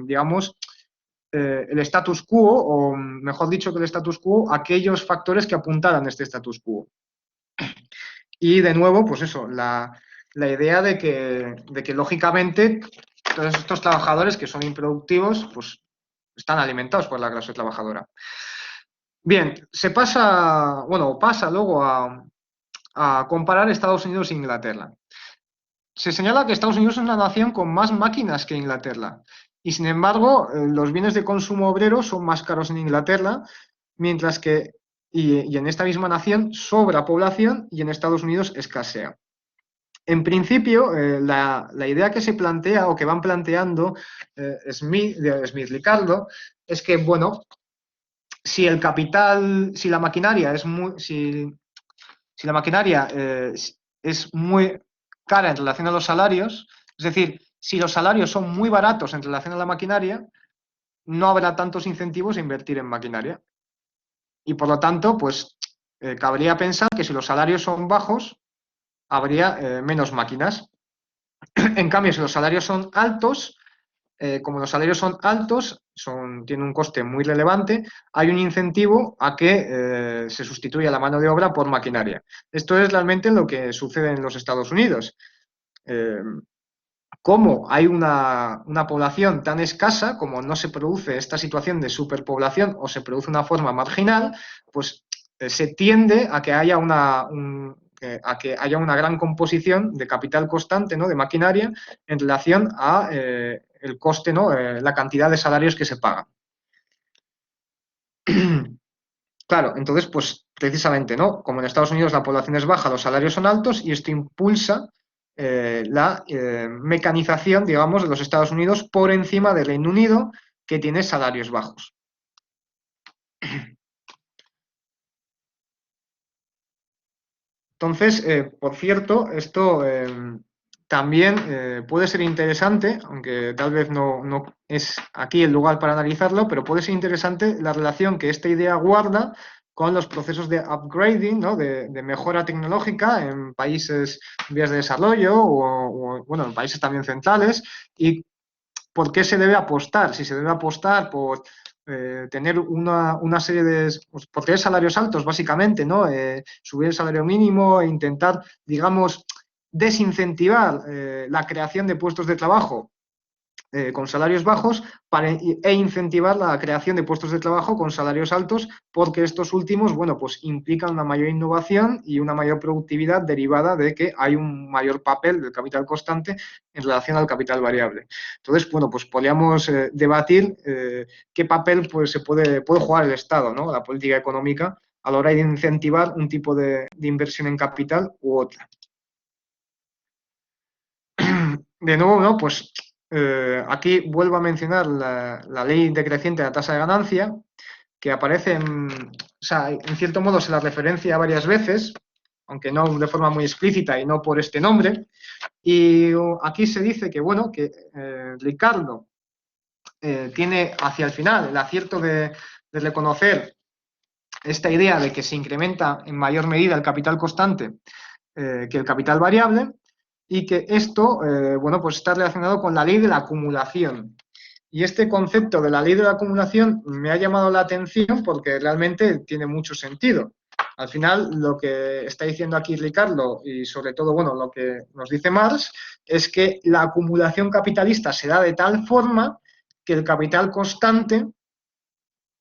digamos, el status quo, o mejor dicho que el status quo, aquellos factores que apuntaran este status quo. Y de nuevo, pues eso, la idea de que lógicamente todos estos trabajadores que son improductivos, pues están alimentados por la clase trabajadora. Bien, pasa luego a comparar Estados Unidos e Inglaterra. Se señala que Estados Unidos es una nación con más máquinas que Inglaterra y, sin embargo, los bienes de consumo obrero son más caros en Inglaterra, mientras que, y en esta misma nación, sobra población y en Estados Unidos escasea. En principio, la idea que se plantea o que van planteando Smith, Ricardo, es que, bueno, si el capital, si la maquinaria es muy, si la maquinaria es muy cara en relación a los salarios, es decir, si los salarios son muy baratos en relación a la maquinaria, no habrá tantos incentivos a invertir en maquinaria. Y por lo tanto, pues cabría pensar que si los salarios son bajos, habría menos máquinas. En cambio, si los salarios son altos, como los salarios son altos, tienen un coste muy relevante, hay un incentivo a que se sustituya la mano de obra por maquinaria. Esto es realmente lo que sucede en los Estados Unidos. Como hay una población tan escasa, como no se produce esta situación de superpoblación o se produce una forma marginal, pues se tiende a que haya una gran composición de capital constante, ¿no?, de maquinaria en relación a el coste, ¿no?, la cantidad de salarios que se pagan. Claro, entonces, pues precisamente, ¿no?, como en Estados Unidos la población es baja, los salarios son altos y esto impulsa la mecanización, digamos, de los Estados Unidos por encima del Reino Unido, que tiene salarios bajos. Entonces, por cierto, esto también puede ser interesante, aunque tal vez no es aquí el lugar para analizarlo, pero puede ser interesante la relación que esta idea guarda con los procesos de upgrading, ¿no?, de mejora tecnológica en países en vías de desarrollo o, bueno, en países también centrales, y por qué se debe apostar, si se debe apostar por tener una serie de, pues, por tener salarios altos, básicamente, ¿no? Subir el salario mínimo e intentar, digamos, desincentivar la creación de puestos de trabajo con salarios bajos e incentivar la creación de puestos de trabajo con salarios altos, porque estos últimos, bueno, pues implican una mayor innovación y una mayor productividad derivada de que hay un mayor papel del capital constante en relación al capital variable. Entonces, bueno, pues podríamos debatir qué papel pues, puede jugar el Estado, ¿no?, la política económica, a la hora de incentivar un tipo de inversión en capital u otra. De nuevo, ¿no?, pues aquí vuelvo a mencionar la ley decreciente de la tasa de ganancia, que aparece en cierto modo se la referencia varias veces, aunque no de forma muy explícita y no por este nombre. Y aquí se dice que, bueno, que Ricardo tiene hacia el final el acierto de reconocer esta idea de que se incrementa en mayor medida el capital constante que el capital variable, y que esto, bueno, pues está relacionado con la ley de la acumulación. Y este concepto de la ley de la acumulación me ha llamado la atención porque realmente tiene mucho sentido. Al final, lo que está diciendo aquí Ricardo y sobre todo, bueno, lo que nos dice Marx es que la acumulación capitalista se da de tal forma que el capital constante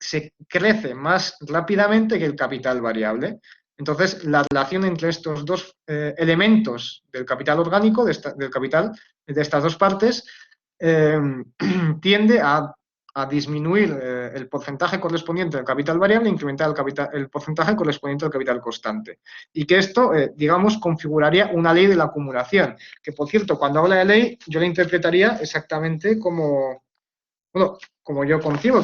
se crece más rápidamente que el capital variable. Entonces, la relación entre estos dos elementos del capital orgánico, del capital de estas dos partes, tiende a disminuir el porcentaje correspondiente al capital variable e incrementar el porcentaje correspondiente al capital constante. Y que esto, digamos, configuraría una ley de la acumulación, que, por cierto, cuando habla de ley, yo la interpretaría exactamente como bueno, como yo concibo,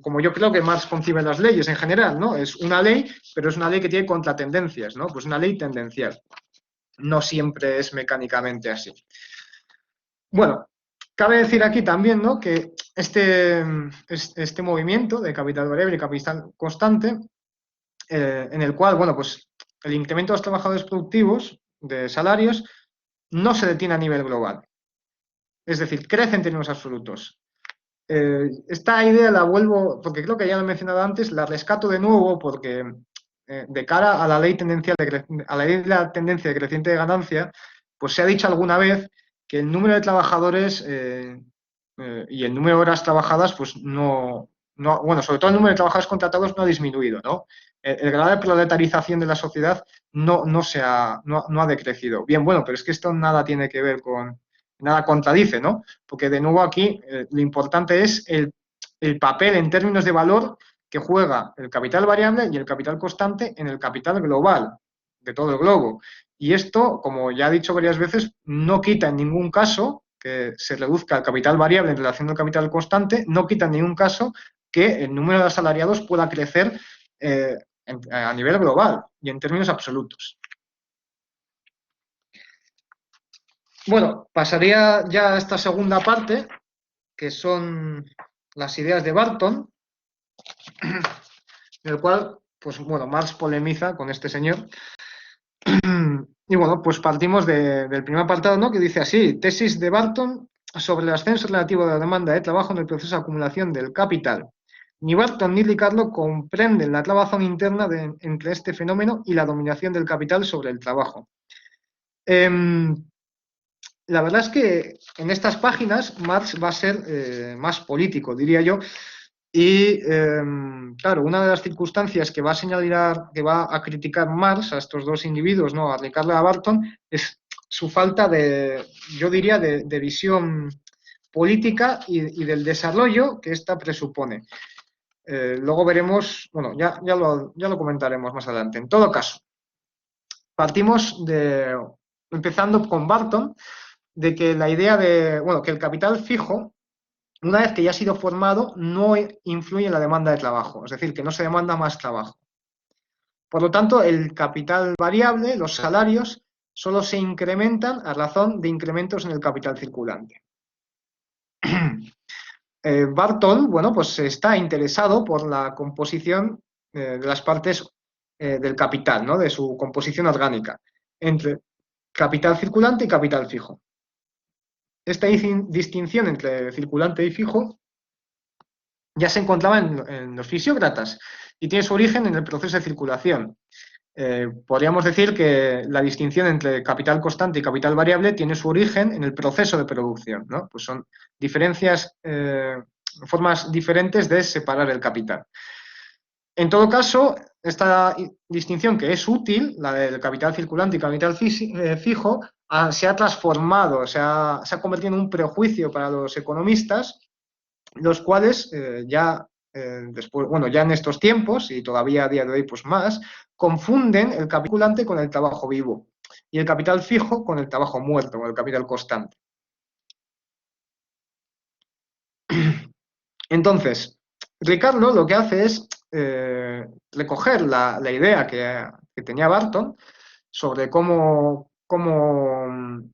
como yo creo que Marx concibe las leyes en general, ¿no? Es una ley, pero es una ley que tiene contratendencias, ¿no? Pues una ley tendencial. No siempre es mecánicamente así. Bueno, cabe decir aquí también, ¿no? Que este movimiento de capital variable y capital constante, en el cual, bueno, pues el incremento de los trabajadores productivos de salarios no se detiene a nivel global. Es decir, crece en términos absolutos. Esta idea la vuelvo, porque creo que ya lo he mencionado antes, la rescato de nuevo porque de cara a la ley tendencial a la ley de la tendencia decreciente de ganancia, pues se ha dicho alguna vez que el número de trabajadores y el número de horas trabajadas, pues bueno, sobre todo el número de trabajadores contratados no ha disminuido, ¿no? El grado de proletarización de la sociedad no ha decrecido. Bien, bueno, pero es que esto nada tiene que ver nada contradice, ¿no? Porque de nuevo aquí lo importante es el papel en términos de valor que juega el capital variable y el capital constante en el capital global de todo el globo. Y esto, como ya he dicho varias veces, no quita en ningún caso que se reduzca el capital variable en relación al capital constante, no quita en ningún caso que el número de asalariados pueda crecer a nivel global y en términos absolutos. Bueno, pasaría ya a esta segunda parte, que son las ideas de Barton, en el cual, pues bueno, Marx polemiza con este señor. Y bueno, pues partimos del primer apartado, ¿no? Que dice así: tesis de Barton sobre el ascenso relativo de la demanda de trabajo en el proceso de acumulación del capital. Ni Barton ni Ricardo comprenden la trabazón interna entre este fenómeno y la dominación del capital sobre el trabajo. La verdad es que en estas páginas Marx va a ser más político, diría yo, y claro, una de las circunstancias que va a señalar, que va a criticar Marx a estos dos individuos, ¿no? A Ricardo y a Barton, es su falta yo diría, de visión política y del desarrollo que ésta presupone. Luego veremos, bueno, ya lo comentaremos más adelante. En todo caso, partimos empezando con Barton, de que la idea bueno, que el capital fijo, una vez que ya ha sido formado, no influye en la demanda de trabajo, es decir, que no se demanda más trabajo. Por lo tanto, el capital variable, los salarios, solo se incrementan a razón de incrementos en el capital circulante. Barton, bueno, pues está interesado por la composición de las partes del capital, ¿no? De su composición orgánica, entre capital circulante y capital fijo. Esta distinción entre circulante y fijo ya se encontraba en los fisiócratas y tiene su origen en el proceso de circulación. Podríamos decir que la distinción entre capital constante y capital variable tiene su origen en el proceso de producción, ¿no? Pues son formas diferentes de separar el capital. En todo caso, esta distinción, que es útil, la del capital circulante y capital fijo, se ha transformado, se ha convertido en un prejuicio para los economistas, los cuales después, bueno, ya en estos tiempos, y todavía a día de hoy pues más, confunden el capital circulante con el trabajo vivo y el capital fijo con el trabajo muerto, con el capital constante. Entonces, Ricardo lo que hace es recoger la idea que tenía Barton sobre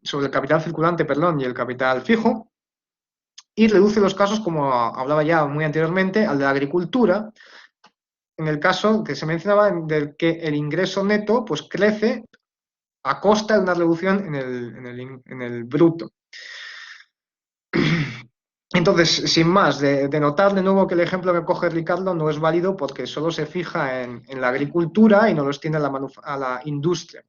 sobre el capital circulante, perdón, y el capital fijo, y reduce los casos, como hablaba ya muy anteriormente, al de la agricultura, en el caso que se mencionaba del que el ingreso neto pues crece a costa de una reducción en el bruto. Entonces, sin más, de notar de nuevo que el ejemplo que coge Ricardo no es válido porque solo se fija en la agricultura y no lo extiende a la industria.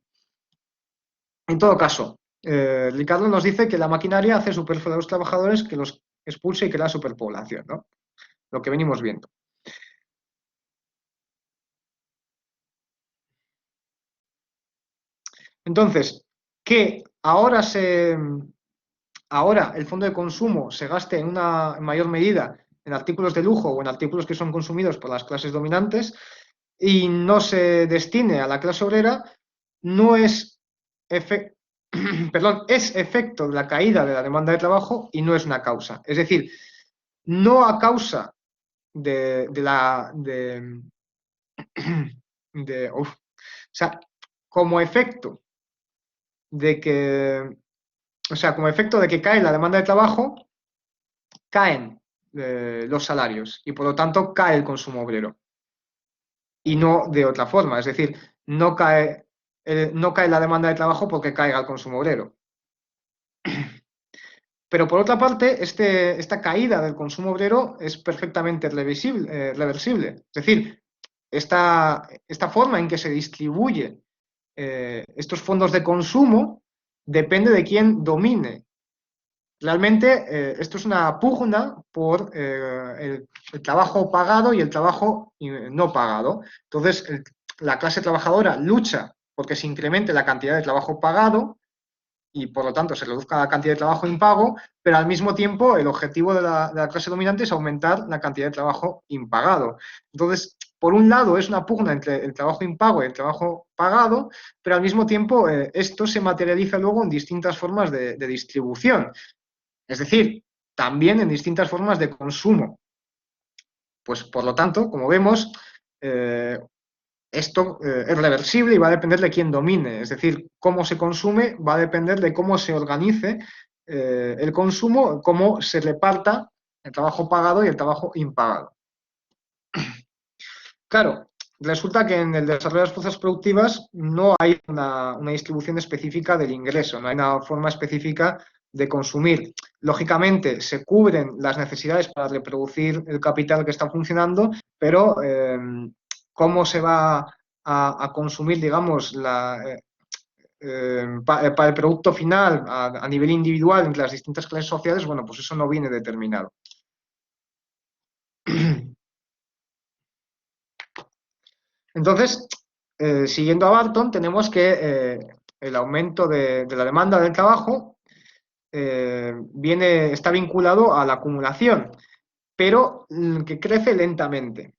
En todo caso, Ricardo nos dice que la maquinaria hace superfluos a los trabajadores, que los expulsa y crea superpoblación, ¿no? Lo que venimos viendo. Entonces, que ahora el fondo de consumo se gaste en mayor medida en artículos de lujo o en artículos que son consumidos por las clases dominantes y no se destine a la clase obrera, no es, perdón, es efecto de la caída de la demanda de trabajo y no es una causa. Es decir, no a causa de la... o sea, como efecto de que, o sea, como efecto de que cae la demanda de trabajo, caen los salarios y por lo tanto cae el consumo obrero. Y no de otra forma, es decir, no cae la demanda de trabajo porque caiga el consumo obrero. Pero por otra parte, esta caída del consumo obrero es perfectamente reversible. Es decir, esta forma en que se distribuye estos fondos de consumo depende de quién domine. Realmente esto es una pugna por el trabajo pagado y el trabajo no pagado. Entonces, la clase trabajadora lucha porque se incremente la cantidad de trabajo pagado y por lo tanto se reduzca la cantidad de trabajo impago, pero al mismo tiempo el objetivo de la clase dominante es aumentar la cantidad de trabajo impagado. Entonces, por un lado es una pugna entre el trabajo impago y el trabajo pagado, pero al mismo tiempo esto se materializa luego en distintas formas de distribución, es decir, también en distintas formas de consumo. Pues por lo tanto, como vemos, eh, esto es reversible y va a depender de quién domine, es decir, cómo se consume va a depender de cómo se organice el consumo, cómo se reparta el trabajo pagado y el trabajo impagado. Claro, resulta que en el desarrollo de las fuerzas productivas no hay una distribución específica del ingreso, no hay una forma específica de consumir. Lógicamente, se cubren las necesidades para reproducir el capital que está funcionando, pero cómo se va a consumir, digamos, para el producto final a nivel individual entre las distintas clases sociales, bueno, pues eso no viene determinado. Entonces, siguiendo a Barton, tenemos que el aumento de la demanda del trabajo está vinculado a la acumulación, pero que crece lentamente.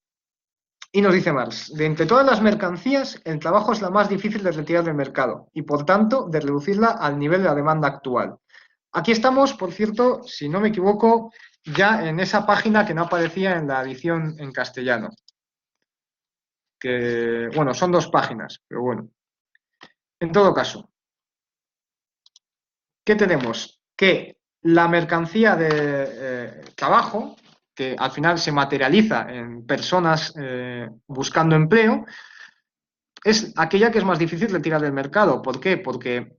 Y nos dice Marx, de entre todas las mercancías, el trabajo es la más difícil de retirar del mercado y, por tanto, de reducirla al nivel de la demanda actual. Aquí estamos, por cierto, si no me equivoco, ya en esa página que no aparecía en la edición en castellano. Que, bueno, son 2 páginas, pero bueno. En todo caso, ¿qué tenemos? Que la mercancía de trabajo, que al final se materializa en personas buscando empleo, es aquella que es más difícil de tirar del mercado. ¿Por qué? Porque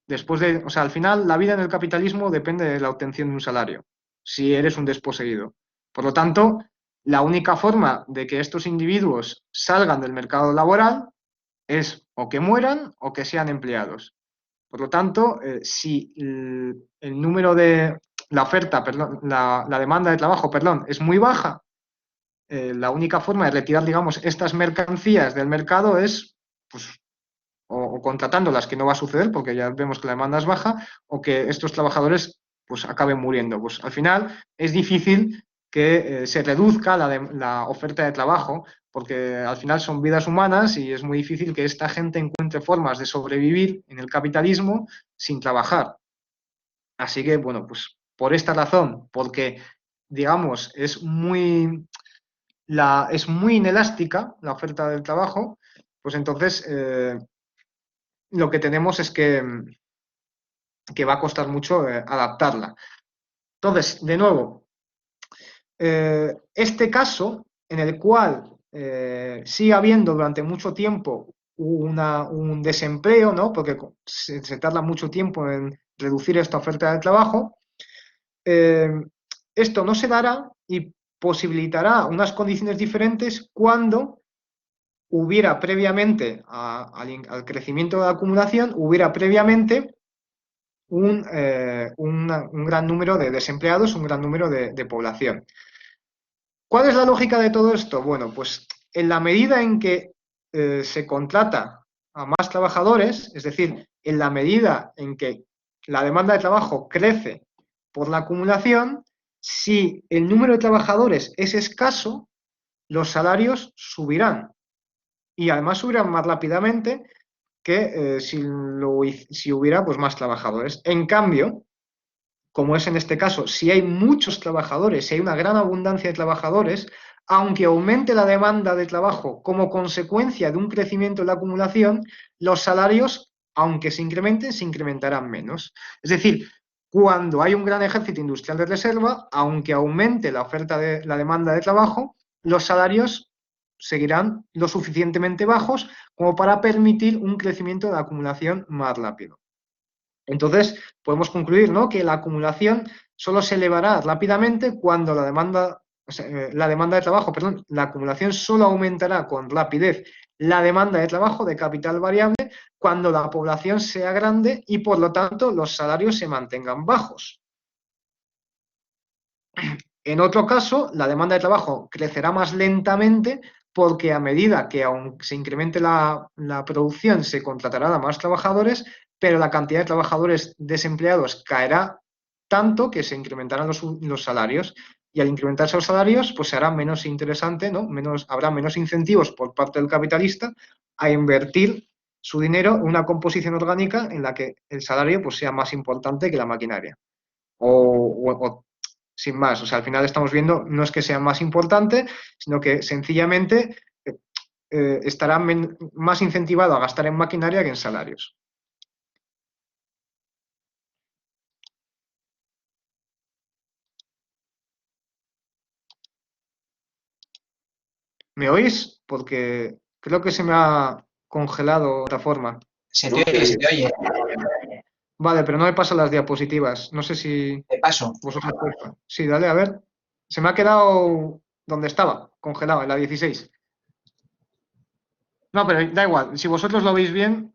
o sea, al final la vida en el capitalismo depende de la obtención de un salario, si eres un desposeído. Por lo tanto, la única forma de que estos individuos salgan del mercado laboral es o que mueran o que sean empleados. Por lo tanto, si el número de la oferta, perdón, la demanda de trabajo, perdón, es muy baja, la única forma de retirar, digamos, estas mercancías del mercado es, pues, o contratándolas, que no va a suceder porque ya vemos que la demanda es baja, o que estos trabajadores pues acaben muriendo. Pues al final es difícil que se reduzca la oferta de trabajo, porque al final son vidas humanas y es muy difícil que esta gente encuentre formas de sobrevivir en el capitalismo sin trabajar. Así que, bueno, pues por esta razón, porque, digamos, es muy inelástica la oferta del trabajo, pues entonces lo que tenemos es que va a costar mucho adaptarla. Entonces, de nuevo, este caso en el cual sigue habiendo durante mucho tiempo un desempleo, ¿no? Porque se tarda mucho tiempo en reducir esta oferta de trabajo, eh, esto no se dará y posibilitará unas condiciones diferentes cuando hubiera previamente al crecimiento de la acumulación, hubiera previamente un gran número de desempleados, un gran número de población. ¿Cuál es la lógica de todo esto? Bueno, pues en la medida en que se contrata a más trabajadores, es decir, en la medida en que la demanda de trabajo crece por la acumulación, si el número de trabajadores es escaso, los salarios subirán y además subirán más rápidamente que si hubiera pues, más trabajadores. En cambio, como es en este caso, si hay muchos trabajadores, si hay una gran abundancia de trabajadores, aunque aumente la demanda de trabajo como consecuencia de un crecimiento en la acumulación, los salarios, aunque se incrementarán menos. Es decir, cuando hay un gran ejército industrial de reserva, aunque aumente la oferta de la demanda de trabajo, los salarios seguirán lo suficientemente bajos como para permitir un crecimiento de la acumulación más rápido. Entonces, podemos concluir, ¿no?, que la acumulación solo se elevará rápidamente cuando la demanda, o sea, la demanda de trabajo, perdón, la acumulación solo aumentará con rapidez la demanda de trabajo de capital variable cuando la población sea grande y por lo tanto los salarios se mantengan bajos. En otro caso, la demanda de trabajo crecerá más lentamente porque a medida que aún se incremente la producción se contratarán a más trabajadores, pero la cantidad de trabajadores desempleados caerá tanto que se incrementarán los salarios. Y al incrementarse los salarios, pues será menos interesante, ¿no? Habrá menos incentivos por parte del capitalista a invertir su dinero en una composición orgánica en la que el salario pues, sea más importante que la maquinaria. O sin más. O sea, al final estamos viendo, no es que sea más importante, sino que sencillamente estará más incentivado a gastar en maquinaria que en salarios. ¿Me oís? Porque creo que se me ha congelado de otra forma. Se te oye, se te oye. Vale, pero no me pasan las diapositivas. No sé si Te paso. vosotros... Sí, dale, a ver. Se me ha quedado donde estaba, congelado, en la 16. No, pero da igual. Si vosotros lo veis bien,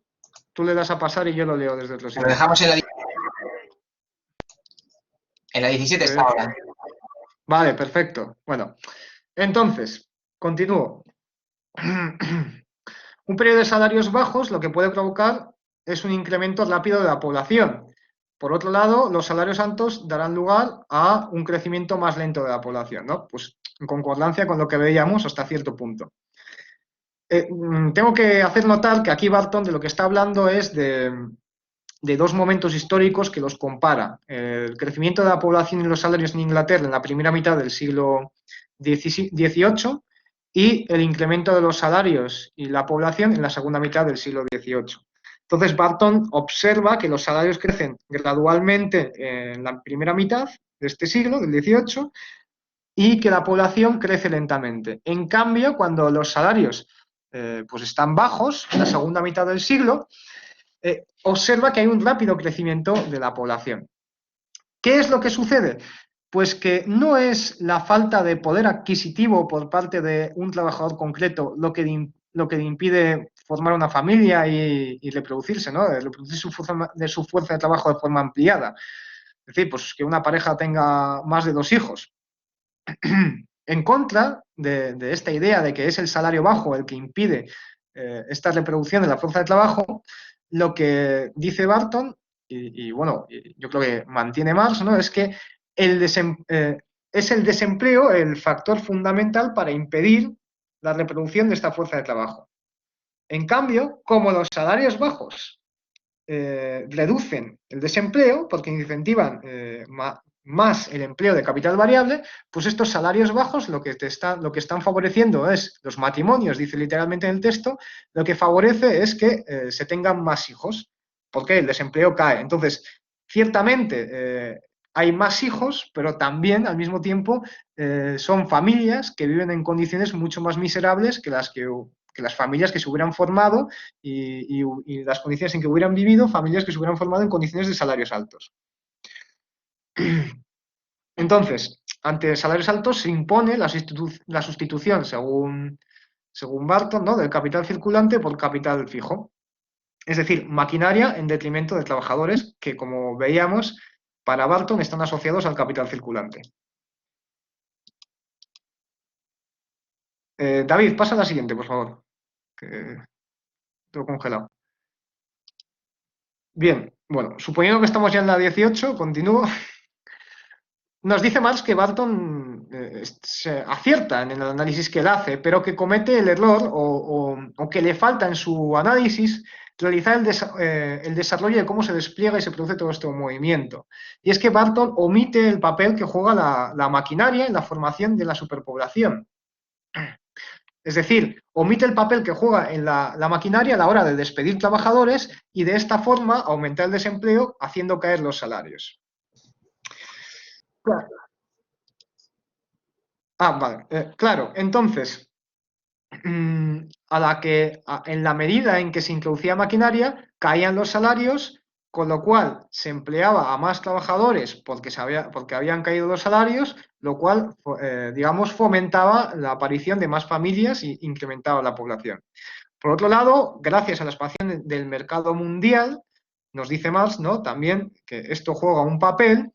tú le das a pasar y yo lo leo desde otro Lo sitio. dejamos en la 17 está Eh, ahora. Vale, perfecto. Bueno, entonces, continúo. Un periodo de salarios bajos lo que puede provocar es un incremento rápido de la población. Por otro lado, los salarios altos darán lugar a un crecimiento más lento de la población, ¿no? Pues en concordancia con lo que veíamos hasta cierto punto. Tengo que hacer notar que aquí Barton de lo que está hablando es de dos momentos históricos que los compara. El crecimiento de la población y los salarios en Inglaterra en la primera mitad del siglo XVIII y el incremento de los salarios y la población en la segunda mitad del siglo XVIII. Entonces, Barton observa que los salarios crecen gradualmente en la primera mitad de este siglo, del XVIII, y que la población crece lentamente. En cambio, cuando los salarios pues están bajos, en la segunda mitad del siglo, observa que hay un rápido crecimiento de la población. ¿Qué es lo que sucede? Pues que no es la falta de poder adquisitivo por parte de un trabajador concreto lo que impide formar una familia y reproducirse, ¿no? Reproducir su fuerza de trabajo de forma ampliada. Es decir, pues que una pareja tenga más de 2 hijos. En contra de esta idea de que es el salario bajo el que impide esta reproducción de la fuerza de trabajo, lo que dice Barton, bueno, yo creo que mantiene Marx, ¿no?, es que es el desempleo el factor fundamental para impedir la reproducción de esta fuerza de trabajo. En cambio, como los salarios bajos reducen el desempleo porque incentivan más el empleo de capital variable, pues estos salarios bajos lo que están favoreciendo es los matrimonios, dice literalmente en el texto, lo que favorece es que se tengan más hijos, porque el desempleo cae. Entonces, ciertamente hay más hijos, pero también al mismo tiempo son familias que viven en condiciones mucho más miserables que las familias que se hubieran formado y las condiciones en que hubieran vivido familias que se hubieran formado en condiciones de salarios altos. Entonces, ante salarios altos se impone la sustitución, según Barton, ¿no?, del capital circulante por capital fijo. Es decir, maquinaria en detrimento de trabajadores que, como veíamos, para Barton están asociados al capital circulante. David, pasa a la siguiente, por favor. Que tengo congelado. Bien, bueno, suponiendo que estamos ya en la 18, continúo. nos dice Marx que Barton se acierta en el análisis que él hace, pero que comete el error o que le falta en su análisis realizar el desarrollo de cómo se despliega y se produce todo este movimiento. Y es que Barton omite el papel que juega la maquinaria en la formación de la superpoblación. Es decir, omite el papel que juega en la maquinaria a la hora de despedir trabajadores y de esta forma aumentar el desempleo haciendo caer los salarios. Claro. Vale. Claro, entonces, en la medida en que se introducía maquinaria, caían los salarios, con lo cual se empleaba a más trabajadores porque habían caído los salarios, lo cual, digamos, fomentaba la aparición de más familias e incrementaba la población. Por otro lado, gracias a la expansión del mercado mundial, nos dice Marx, ¿no? También que esto juega un papel,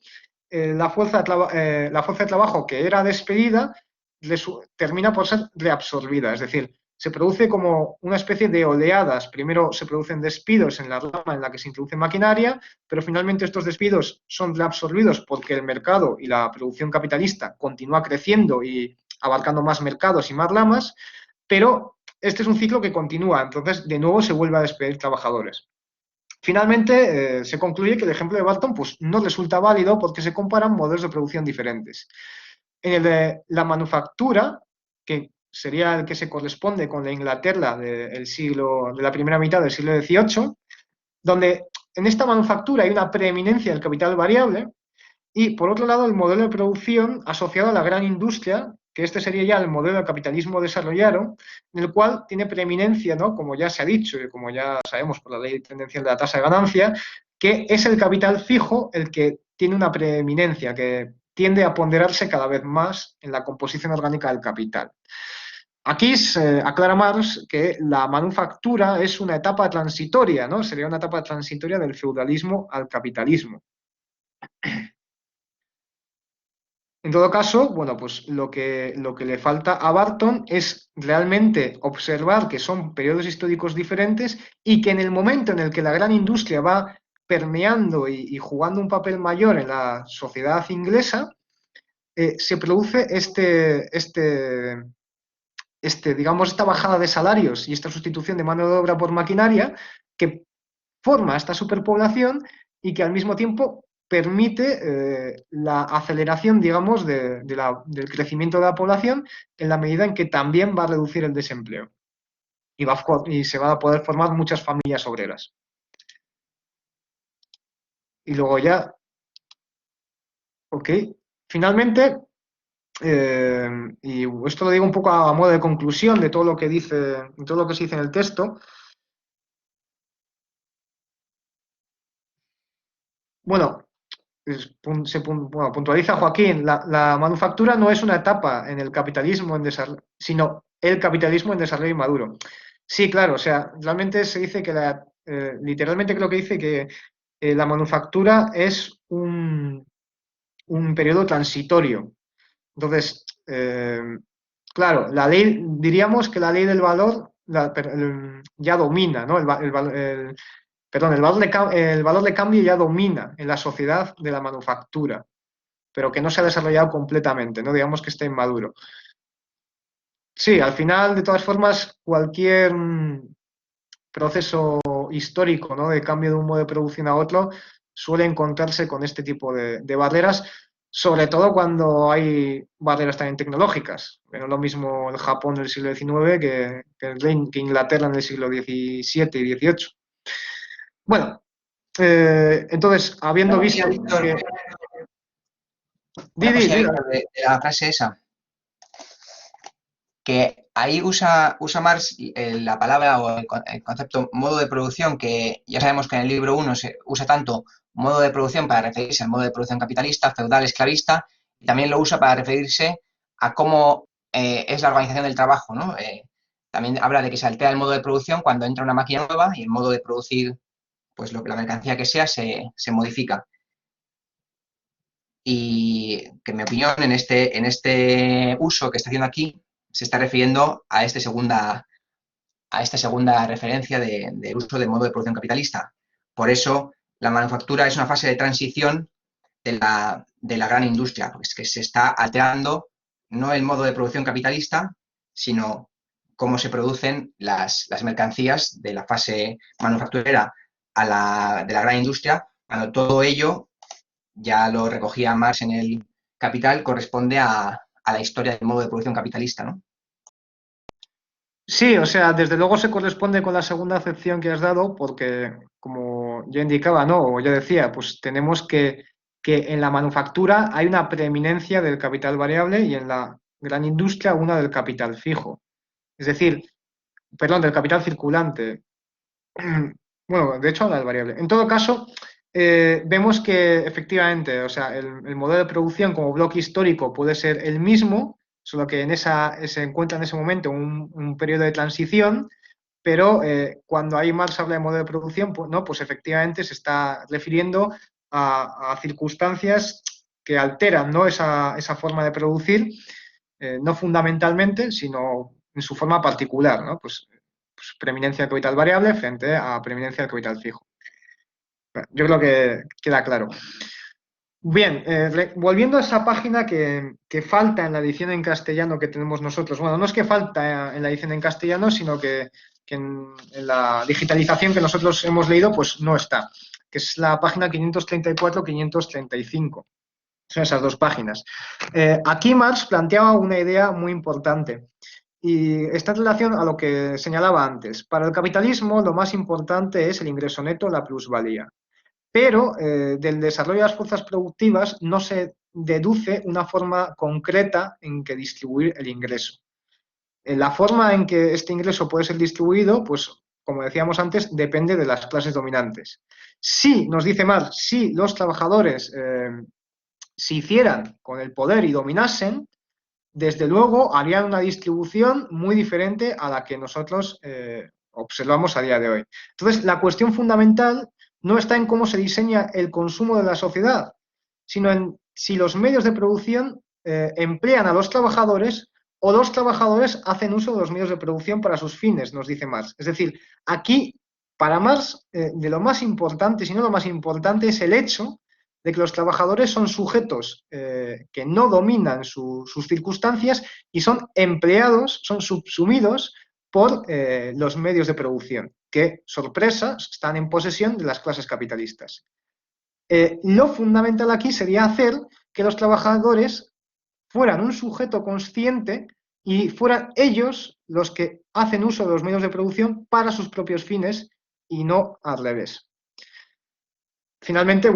la fuerza de trabajo que era despedida termina por ser reabsorbida, es decir, se produce como una especie de oleadas. Primero se producen despidos en la rama en la que se introduce maquinaria, pero finalmente estos despidos son reabsorbidos porque el mercado y la producción capitalista continúa creciendo y abarcando más mercados y más ramas, pero este es un ciclo que continúa, entonces de nuevo se vuelve a despedir trabajadores. Finalmente, se concluye que el ejemplo de Barton pues, no resulta válido porque se comparan modelos de producción diferentes. En el de la manufactura, que sería el que se corresponde con la Inglaterra de la primera mitad del siglo XVIII, donde en esta manufactura hay una preeminencia del capital variable, y por otro lado el modelo de producción asociado a la gran industria, que este sería ya el modelo de capitalismo desarrollado, en el cual tiene preeminencia, ¿no? Como ya se ha dicho y como ya sabemos por la ley tendencial de la tasa de ganancia, que es el capital fijo el que tiene una preeminencia, que tiende a ponderarse cada vez más en la composición orgánica del capital. Aquí se aclara Marx que la manufactura es una etapa transitoria, ¿no? Sería una etapa transitoria del feudalismo al capitalismo. En todo caso, bueno, pues lo que le falta a Barton es realmente observar que son periodos históricos diferentes y que en el momento en el que la gran industria va permeando y jugando un papel mayor en la sociedad inglesa, se produce digamos, esta bajada de salarios y esta sustitución de mano de obra por maquinaria que forma esta superpoblación y que al mismo tiempo permite la aceleración, digamos, del crecimiento de la población en la medida en que también va a reducir el desempleo y se van a poder formar muchas familias obreras. Y luego ya, ok, finalmente, y esto lo digo un poco a modo de conclusión de todo lo que todo lo que se dice en el texto. Bueno, puntualiza Joaquín, la manufactura no es una etapa en el capitalismo en desarrollo, sino el capitalismo en desarrollo inmaduro. Sí, claro, o sea, realmente se dice que literalmente creo que dice que la manufactura es un periodo transitorio. Entonces, claro, diríamos que la ley del valor ya domina, ¿no? Perdón, el valor de cambio ya domina en la sociedad de la manufactura, pero que no se ha desarrollado completamente, ¿no? Digamos que está inmaduro. Sí, al final, de todas formas, cualquier proceso histórico, ¿no? De cambio de un modo de producción a otro suele encontrarse con este tipo de barreras, sobre todo cuando hay barreras también tecnológicas. No es lo mismo el Japón del siglo XIX que Inglaterra en el siglo XVII y XVIII. Bueno, entonces, habiendo visto Víctor, que... una cosilla, Di. Víctor, de la frase esa, que ahí usa Marx la palabra o el concepto modo de producción, que ya sabemos que en el libro 1 se usa tanto modo de producción para referirse al modo de producción capitalista, feudal, esclavista, y también lo usa para referirse a cómo es la organización del trabajo, ¿no? También habla de que se altera el modo de producción cuando entra una máquina nueva y el modo de producir, pues la mercancía que sea, se modifica. Y que en mi opinión, en este uso que está haciendo aquí, se está refiriendo a esta segunda referencia del uso del modo de producción capitalista. Por eso, la manufactura es una fase de transición de la gran industria, pues que se está alterando no el modo de producción capitalista, sino cómo se producen las mercancías de la fase manufacturera de la gran industria, cuando todo ello, ya lo recogía Marx en el Capital, corresponde a la historia del modo de producción capitalista, ¿no? Sí, o sea, desde luego se corresponde con la segunda acepción que has dado, porque como yo indicaba, ¿no? O yo decía, pues tenemos que en la manufactura hay una preeminencia del capital variable y en la gran industria una del capital fijo. Es decir, perdón, del capital circulante. Bueno, de hecho, la variable. En todo caso, vemos que efectivamente, o sea, el modelo de producción como bloque histórico puede ser el mismo, solo que se encuentra en ese momento un periodo de transición, pero cuando ahí Marx habla de modelo de producción, pues, ¿no? Pues efectivamente se está refiriendo a circunstancias que alteran, ¿no? esa forma de producir, no fundamentalmente, sino en su forma particular, ¿no? Pues preeminencia del capital variable frente a preeminencia del capital fijo. Yo creo que queda claro. Bien, volviendo a esa página que falta en la edición en castellano que tenemos nosotros. Bueno, no es que falta en la edición en castellano, sino que en la digitalización que nosotros hemos leído, pues no está, que es la página 534-535. Son esas dos páginas. Aquí Marx planteaba una idea muy importante y está en relación a lo que señalaba antes. Para el capitalismo lo más importante es el ingreso neto, la plusvalía. Pero del desarrollo de las fuerzas productivas no se deduce una forma concreta en que distribuir el ingreso. La forma en que este ingreso puede ser distribuido, pues como decíamos antes, depende de las clases dominantes. Si, nos dice Marx, si los trabajadores se hicieran con el poder y dominasen, desde luego harían una distribución muy diferente a la que nosotros observamos a día de hoy. Entonces, la cuestión fundamental no está en cómo se diseña el consumo de la sociedad, sino en si los medios de producción emplean a los trabajadores o los trabajadores hacen uso de los medios de producción para sus fines, nos dice Marx. Es decir, aquí, para Marx, de lo más importante, si no lo más importante, es el hecho de que los trabajadores son sujetos que no dominan sus circunstancias y son empleados, son subsumidos por los medios de producción, que, sorpresa, están en posesión de las clases capitalistas. Lo fundamental aquí sería hacer que los trabajadores fueran un sujeto consciente y fueran ellos los que hacen uso de los medios de producción para sus propios fines y no al revés. Finalmente,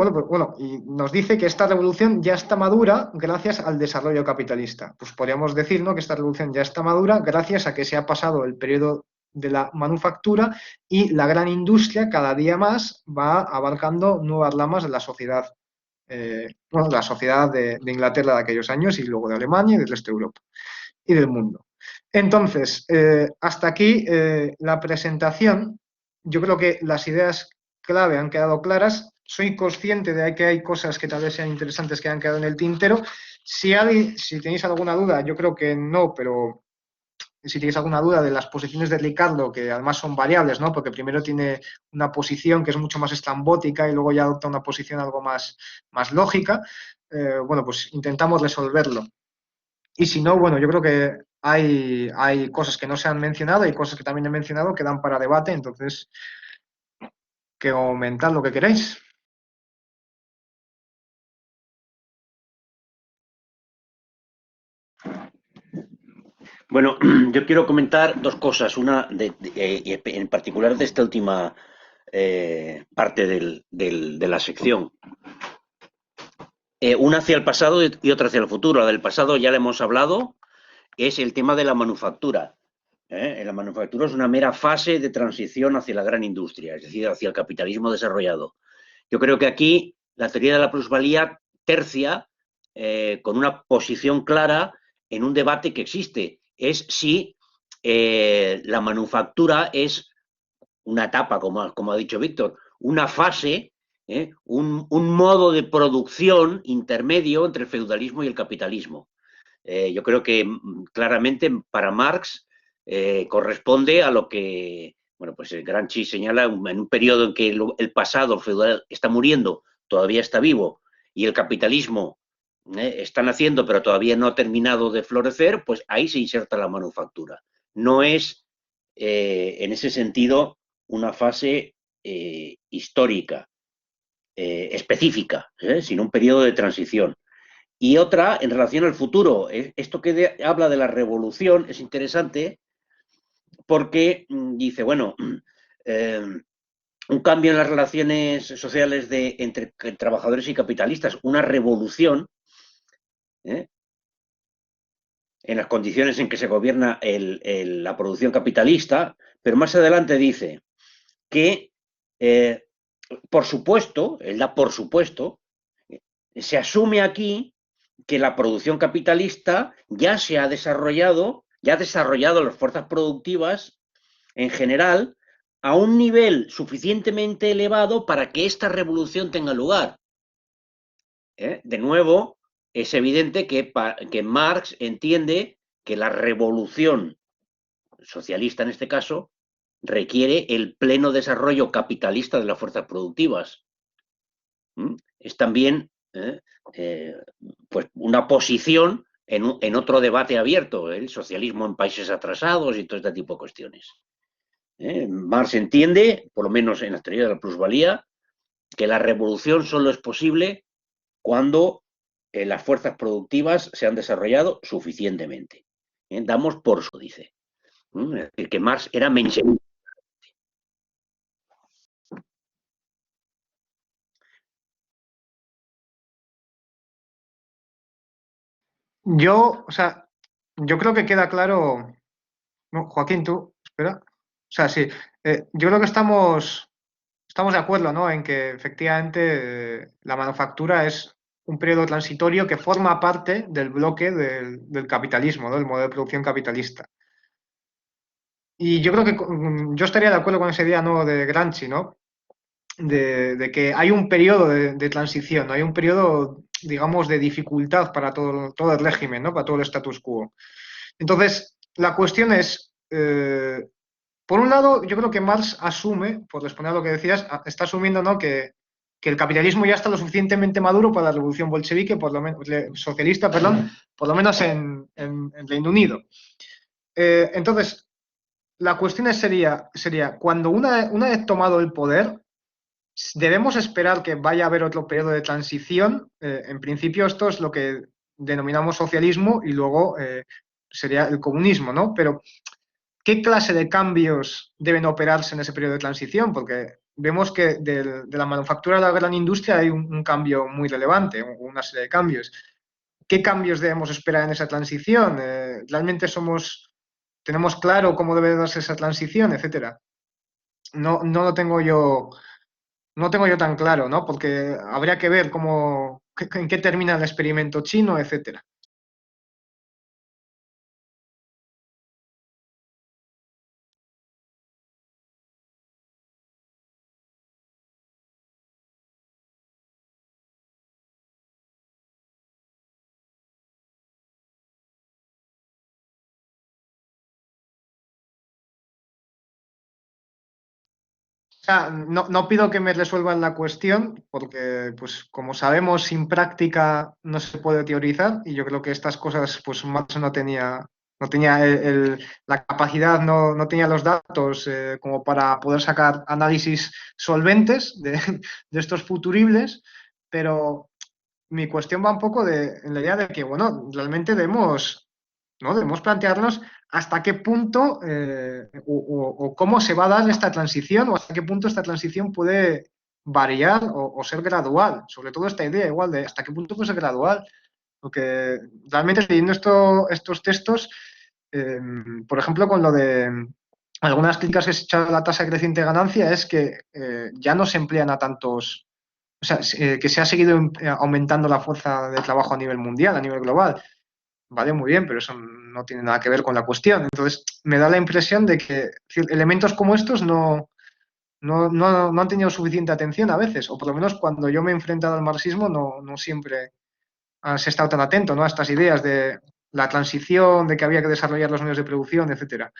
y nos dice que esta revolución ya está madura gracias al desarrollo capitalista. Pues podríamos decir, ¿no?, que esta revolución ya está madura gracias a que se ha pasado el periodo de la manufactura y la gran industria cada día más va abarcando nuevas ramas de la sociedad, la sociedad de Inglaterra de aquellos años y luego de Alemania y del resto de Europa y del mundo. Entonces, hasta aquí la presentación. Yo creo que las ideas clave han quedado claras. Soy consciente de que hay cosas que tal vez sean interesantes que han quedado en el tintero. Si tenéis alguna duda, yo creo que no, pero si tenéis alguna duda de las posiciones de Ricardo, que además son variables, ¿no? Porque primero tiene una posición que es mucho más estrambótica y luego ya adopta una posición algo más lógica, pues intentamos resolverlo. Y si no, yo creo que hay cosas que no se han mencionado y cosas que también he mencionado que dan para debate, entonces, que comentad lo que queréis. Bueno, yo quiero comentar dos cosas. Una, en particular de esta última parte de la sección. Una hacia el pasado y otra hacia el futuro. La del pasado ya le hemos hablado, es el tema de la manufactura. La manufactura es una mera fase de transición hacia la gran industria, es decir, hacia el capitalismo desarrollado. Yo creo que aquí la teoría de la plusvalía tercia con una posición clara en un debate que existe. Es si la manufactura es una etapa, como ha dicho Víctor, una fase, un modo de producción intermedio entre el feudalismo y el capitalismo. Yo creo que claramente para Marx corresponde a lo que el Gramsci señala en un periodo en que el pasado feudal está muriendo, todavía está vivo, y el capitalismo están haciendo, pero todavía no ha terminado de florecer, pues ahí se inserta la manufactura. No es, en ese sentido, una fase histórica, específica, sino un periodo de transición. Y otra, en relación al futuro, esto que habla de la revolución es interesante porque dice, bueno, un cambio en las relaciones sociales entre trabajadores y capitalistas, una revolución, ¿eh? En las condiciones en que se gobierna la producción capitalista, pero más adelante dice que, por supuesto, él da por supuesto, se asume aquí que la producción capitalista ya se ha desarrollado, ya ha desarrollado las fuerzas productivas en general a un nivel suficientemente elevado para que esta revolución tenga lugar. De nuevo, es evidente que Marx entiende que la revolución socialista, en este caso, requiere el pleno desarrollo capitalista de las fuerzas productivas. Es también pues una posición en otro debate abierto, el socialismo en países atrasados y todo este tipo de cuestiones. Marx entiende, por lo menos en la teoría de la plusvalía, que la revolución solo es posible cuando las fuerzas productivas se han desarrollado suficientemente. Damos por eso, dice. Es decir, que Marx era menschenista. Yo, o sea, yo creo que queda claro. No, Joaquín, tú, espera. O sea, sí, yo creo que estamos de acuerdo, ¿no? En que efectivamente la manufactura es un periodo transitorio que forma parte del bloque del capitalismo, ¿no? Del modelo de producción capitalista. Y yo creo que yo estaría de acuerdo con esa idea, ¿no? De Gramsci, ¿no? De que hay un periodo de transición, ¿no? Hay un periodo, digamos, de dificultad para todo el régimen, ¿no? Para todo el status quo. Entonces, la cuestión es, por un lado, yo creo que Marx asume, por responder a lo que decías, está asumiendo, ¿no? Que el capitalismo ya está lo suficientemente maduro para la revolución bolchevique, por lo menos, socialista, perdón, por lo menos en Reino Unido. Entonces, la cuestión sería, cuando una vez tomado el poder, ¿debemos esperar que vaya a haber otro periodo de transición? En principio, esto es lo que denominamos socialismo y luego sería el comunismo, ¿no? Pero ¿qué clase de cambios deben operarse en ese periodo de transición? Porque vemos que de la manufactura a la gran industria hay un cambio muy relevante, una serie de cambios. ¿Qué cambios debemos esperar en esa transición? ¿Realmente tenemos claro cómo debe darse esa transición, etcétera? No lo tengo yo, no tengo yo tan claro, ¿no? Porque habría que ver en qué termina el experimento chino, etcétera. Sea, no pido que me resuelvan la cuestión, porque, pues, como sabemos, sin práctica no se puede teorizar, y yo creo que estas cosas, pues, Marx no tenía la capacidad, no tenía los datos como para poder sacar análisis solventes de estos futuribles, pero mi cuestión va un poco en la idea de que, bueno, realmente debemos plantearnos hasta qué punto o cómo se va a dar esta transición o hasta qué punto esta transición puede variar o ser gradual. Sobre todo esta idea igual de hasta qué punto puede ser gradual. Porque realmente leyendo estos textos, por ejemplo, con lo de algunas críticas que se echan a la tasa creciente de ganancia es que ya no se emplean a tantos, o sea, que se ha seguido aumentando la fuerza de trabajo a nivel mundial, a nivel global. Vale, muy bien, pero eso no tiene nada que ver con la cuestión. Entonces, me da la impresión de que elementos como estos no han tenido suficiente atención a veces, o por lo menos cuando yo me he enfrentado al marxismo no siempre se ha estado tan atento, ¿no? A estas ideas de la transición, de que había que desarrollar los medios de producción, etcétera.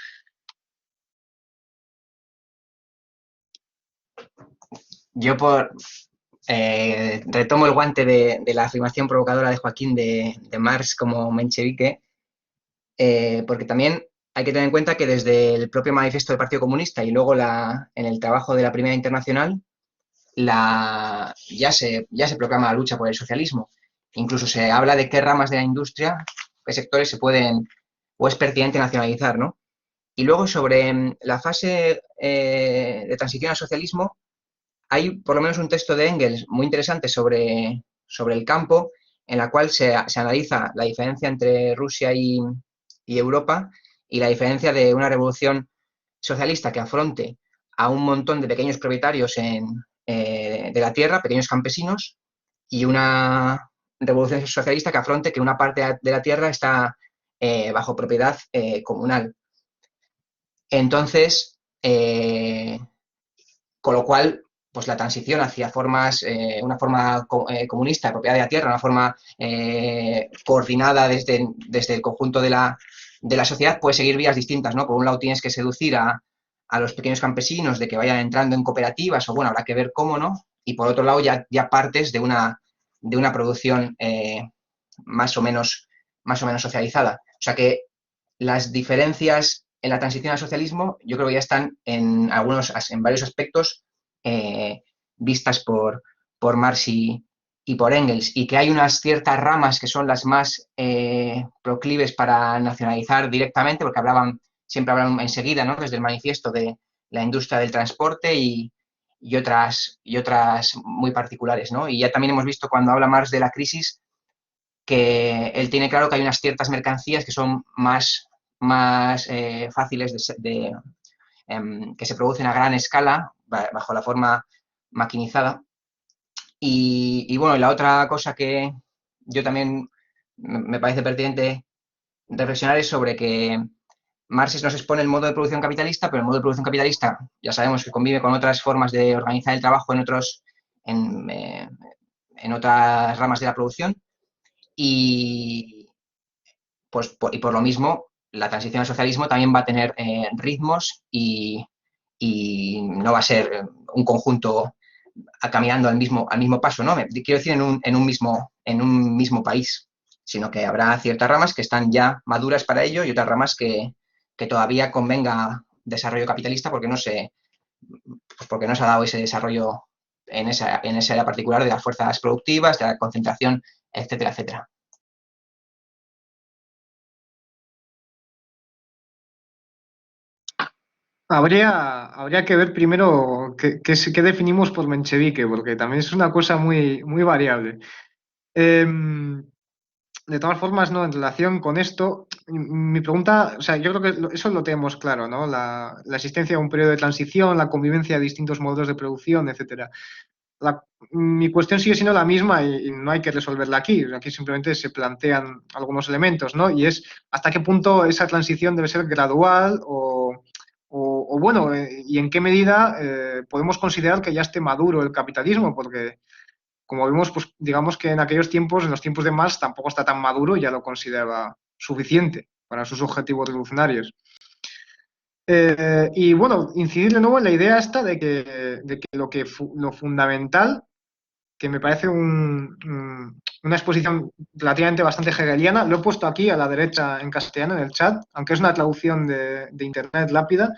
Yo retomo el guante de la afirmación provocadora de Joaquín de Marx como menchevique, porque también hay que tener en cuenta que desde el propio manifiesto del Partido Comunista y luego en el trabajo de la Primera Internacional, ya se proclama la lucha por el socialismo. Incluso se habla de qué ramas de la industria, qué sectores se pueden o es pertinente nacionalizar, ¿no? Y luego sobre la fase de transición al socialismo, hay por lo menos un texto de Engels muy interesante sobre el campo, en la cual se analiza la diferencia entre Rusia y Europa y la diferencia de una revolución socialista que afronte a un montón de pequeños propietarios de la tierra, pequeños campesinos, y una revolución socialista que afronte que una parte de la tierra está bajo propiedad comunal. Entonces, con lo cual, pues la transición hacia una forma comunista de propiedad de la tierra, una forma coordinada desde el conjunto de la sociedad, puede seguir vías distintas, ¿no? Por un lado tienes que seducir a los pequeños campesinos de que vayan entrando en cooperativas, o bueno, habrá que ver cómo, ¿no? Y por otro lado ya partes de una producción más o menos socializada. O sea que las diferencias en la transición al socialismo yo creo que ya están en varios aspectos vistas por Marx y por Engels, y que hay unas ciertas ramas que son las más proclives para nacionalizar directamente, porque siempre hablan enseguida, ¿no? Desde el manifiesto de la industria del transporte y otras muy particulares, ¿no? Y ya también hemos visto cuando habla Marx de la crisis que él tiene claro que hay unas ciertas mercancías que son más fáciles que se producen a gran escala, bajo la forma maquinizada. Y bueno, la otra cosa que yo también me parece pertinente reflexionar es sobre que Marx nos expone el modo de producción capitalista, pero el modo de producción capitalista ya sabemos que convive con otras formas de organizar el trabajo en otras ramas de la producción. Y por lo mismo, la transición al socialismo también va a tener ritmos y no va a ser un conjunto caminando al mismo paso, ¿no? Quiero decir, en un mismo país, sino que habrá ciertas ramas que están ya maduras para ello y otras ramas que todavía convenga desarrollo capitalista porque porque no se ha dado ese desarrollo en esa área particular de las fuerzas productivas, de la concentración, etcétera, etcétera. Habría que ver primero qué definimos por menchevique, porque también es una cosa muy, muy variable. De todas formas, ¿no? En relación con esto, mi pregunta, o sea, yo creo que eso lo tenemos claro, ¿no? La existencia de un periodo de transición, la convivencia de distintos modos de producción, etcétera. Mi cuestión sigue siendo la misma y no hay que resolverla aquí. Aquí simplemente se plantean algunos elementos, ¿no? Y es hasta qué punto esa transición debe ser gradual o bueno, y en qué medida podemos considerar que ya esté maduro el capitalismo, porque como vemos, pues digamos que en aquellos tiempos, en los tiempos de Marx, tampoco está tan maduro y ya lo consideraba suficiente para sus objetivos revolucionarios. Y bueno, incidir de nuevo en la idea esta de que lo fundamental, que me parece una exposición relativamente bastante hegeliana, lo he puesto aquí a la derecha en castellano en el chat, aunque es una traducción de internet lápida,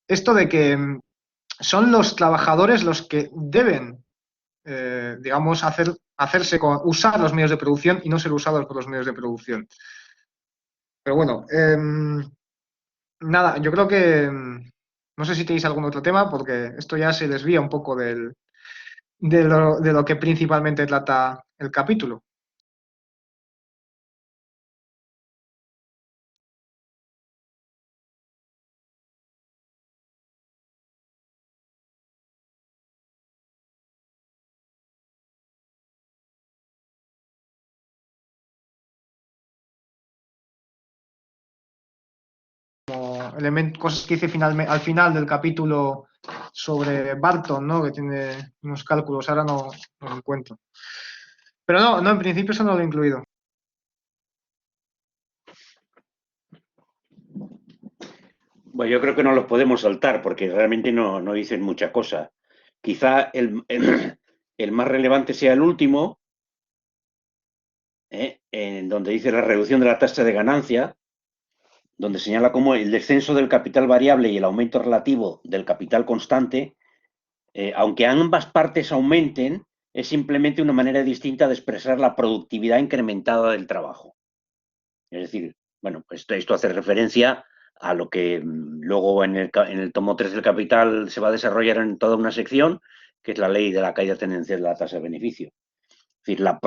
esto de que son los trabajadores los que deben digamos, usar los medios de producción y no ser usados por los medios de producción. Pero bueno, nada, yo creo que no sé si tenéis algún otro tema, porque esto ya se desvía un poco de lo que principalmente trata el capítulo. Cosas que hice al final del capítulo sobre Barton, ¿no? Que tiene unos cálculos, ahora no lo encuentro. Pero no, en principio eso no lo he incluido. Bueno, yo creo que no los podemos saltar porque realmente no dicen mucha cosa. Quizá el más relevante sea el último, en donde dice la reducción de la tasa de ganancia, donde señala cómo el descenso del capital variable y el aumento relativo del capital constante, aunque ambas partes aumenten, es simplemente una manera distinta de expresar la productividad incrementada del trabajo. Es decir, bueno, pues esto hace referencia a lo que luego en el tomo 3 del Capital se va a desarrollar en toda una sección, que es la ley de la caída tendencial de la tasa de beneficio. Es decir, la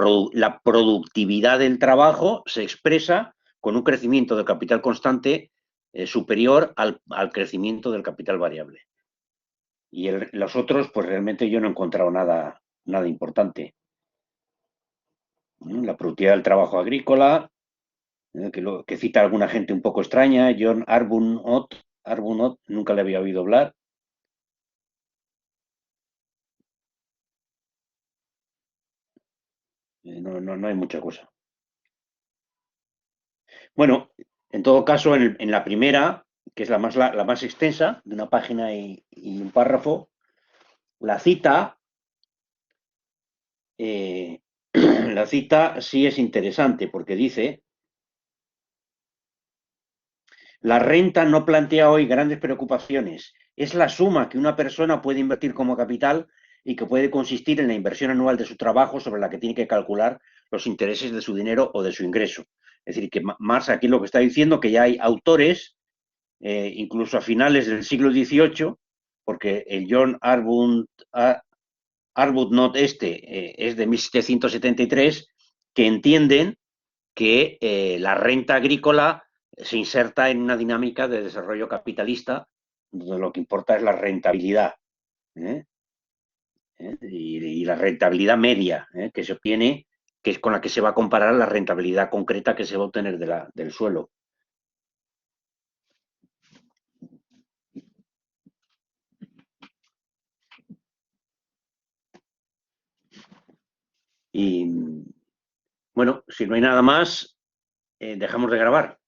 productividad del trabajo se expresa con un crecimiento del capital constante superior al crecimiento del capital variable. Y los otros, pues realmente yo no he encontrado nada importante. La productividad del trabajo agrícola, que cita a alguna gente un poco extraña, John Arbuthnot, nunca le había oído hablar. No hay mucha cosa. Bueno, en todo caso, en la primera, que es la más extensa, de una página y un párrafo, la cita, la cita sí es interesante porque dice: la renta no plantea hoy grandes preocupaciones. Es la suma que una persona puede invertir como capital y que puede consistir en la inversión anual de su trabajo sobre la que tiene que calcular los intereses de su dinero o de su ingreso. Es decir, que Marx aquí lo que está diciendo que ya hay autores, incluso a finales del siglo XVIII, porque el John Arbuthnot es de 1773, que entienden que la renta agrícola se inserta en una dinámica de desarrollo capitalista, donde lo que importa es la rentabilidad, ¿eh? Y la rentabilidad media, que se obtiene, que es con la que se va a comparar la rentabilidad concreta que se va a obtener del suelo. Y bueno, si no hay nada más, dejamos de grabar.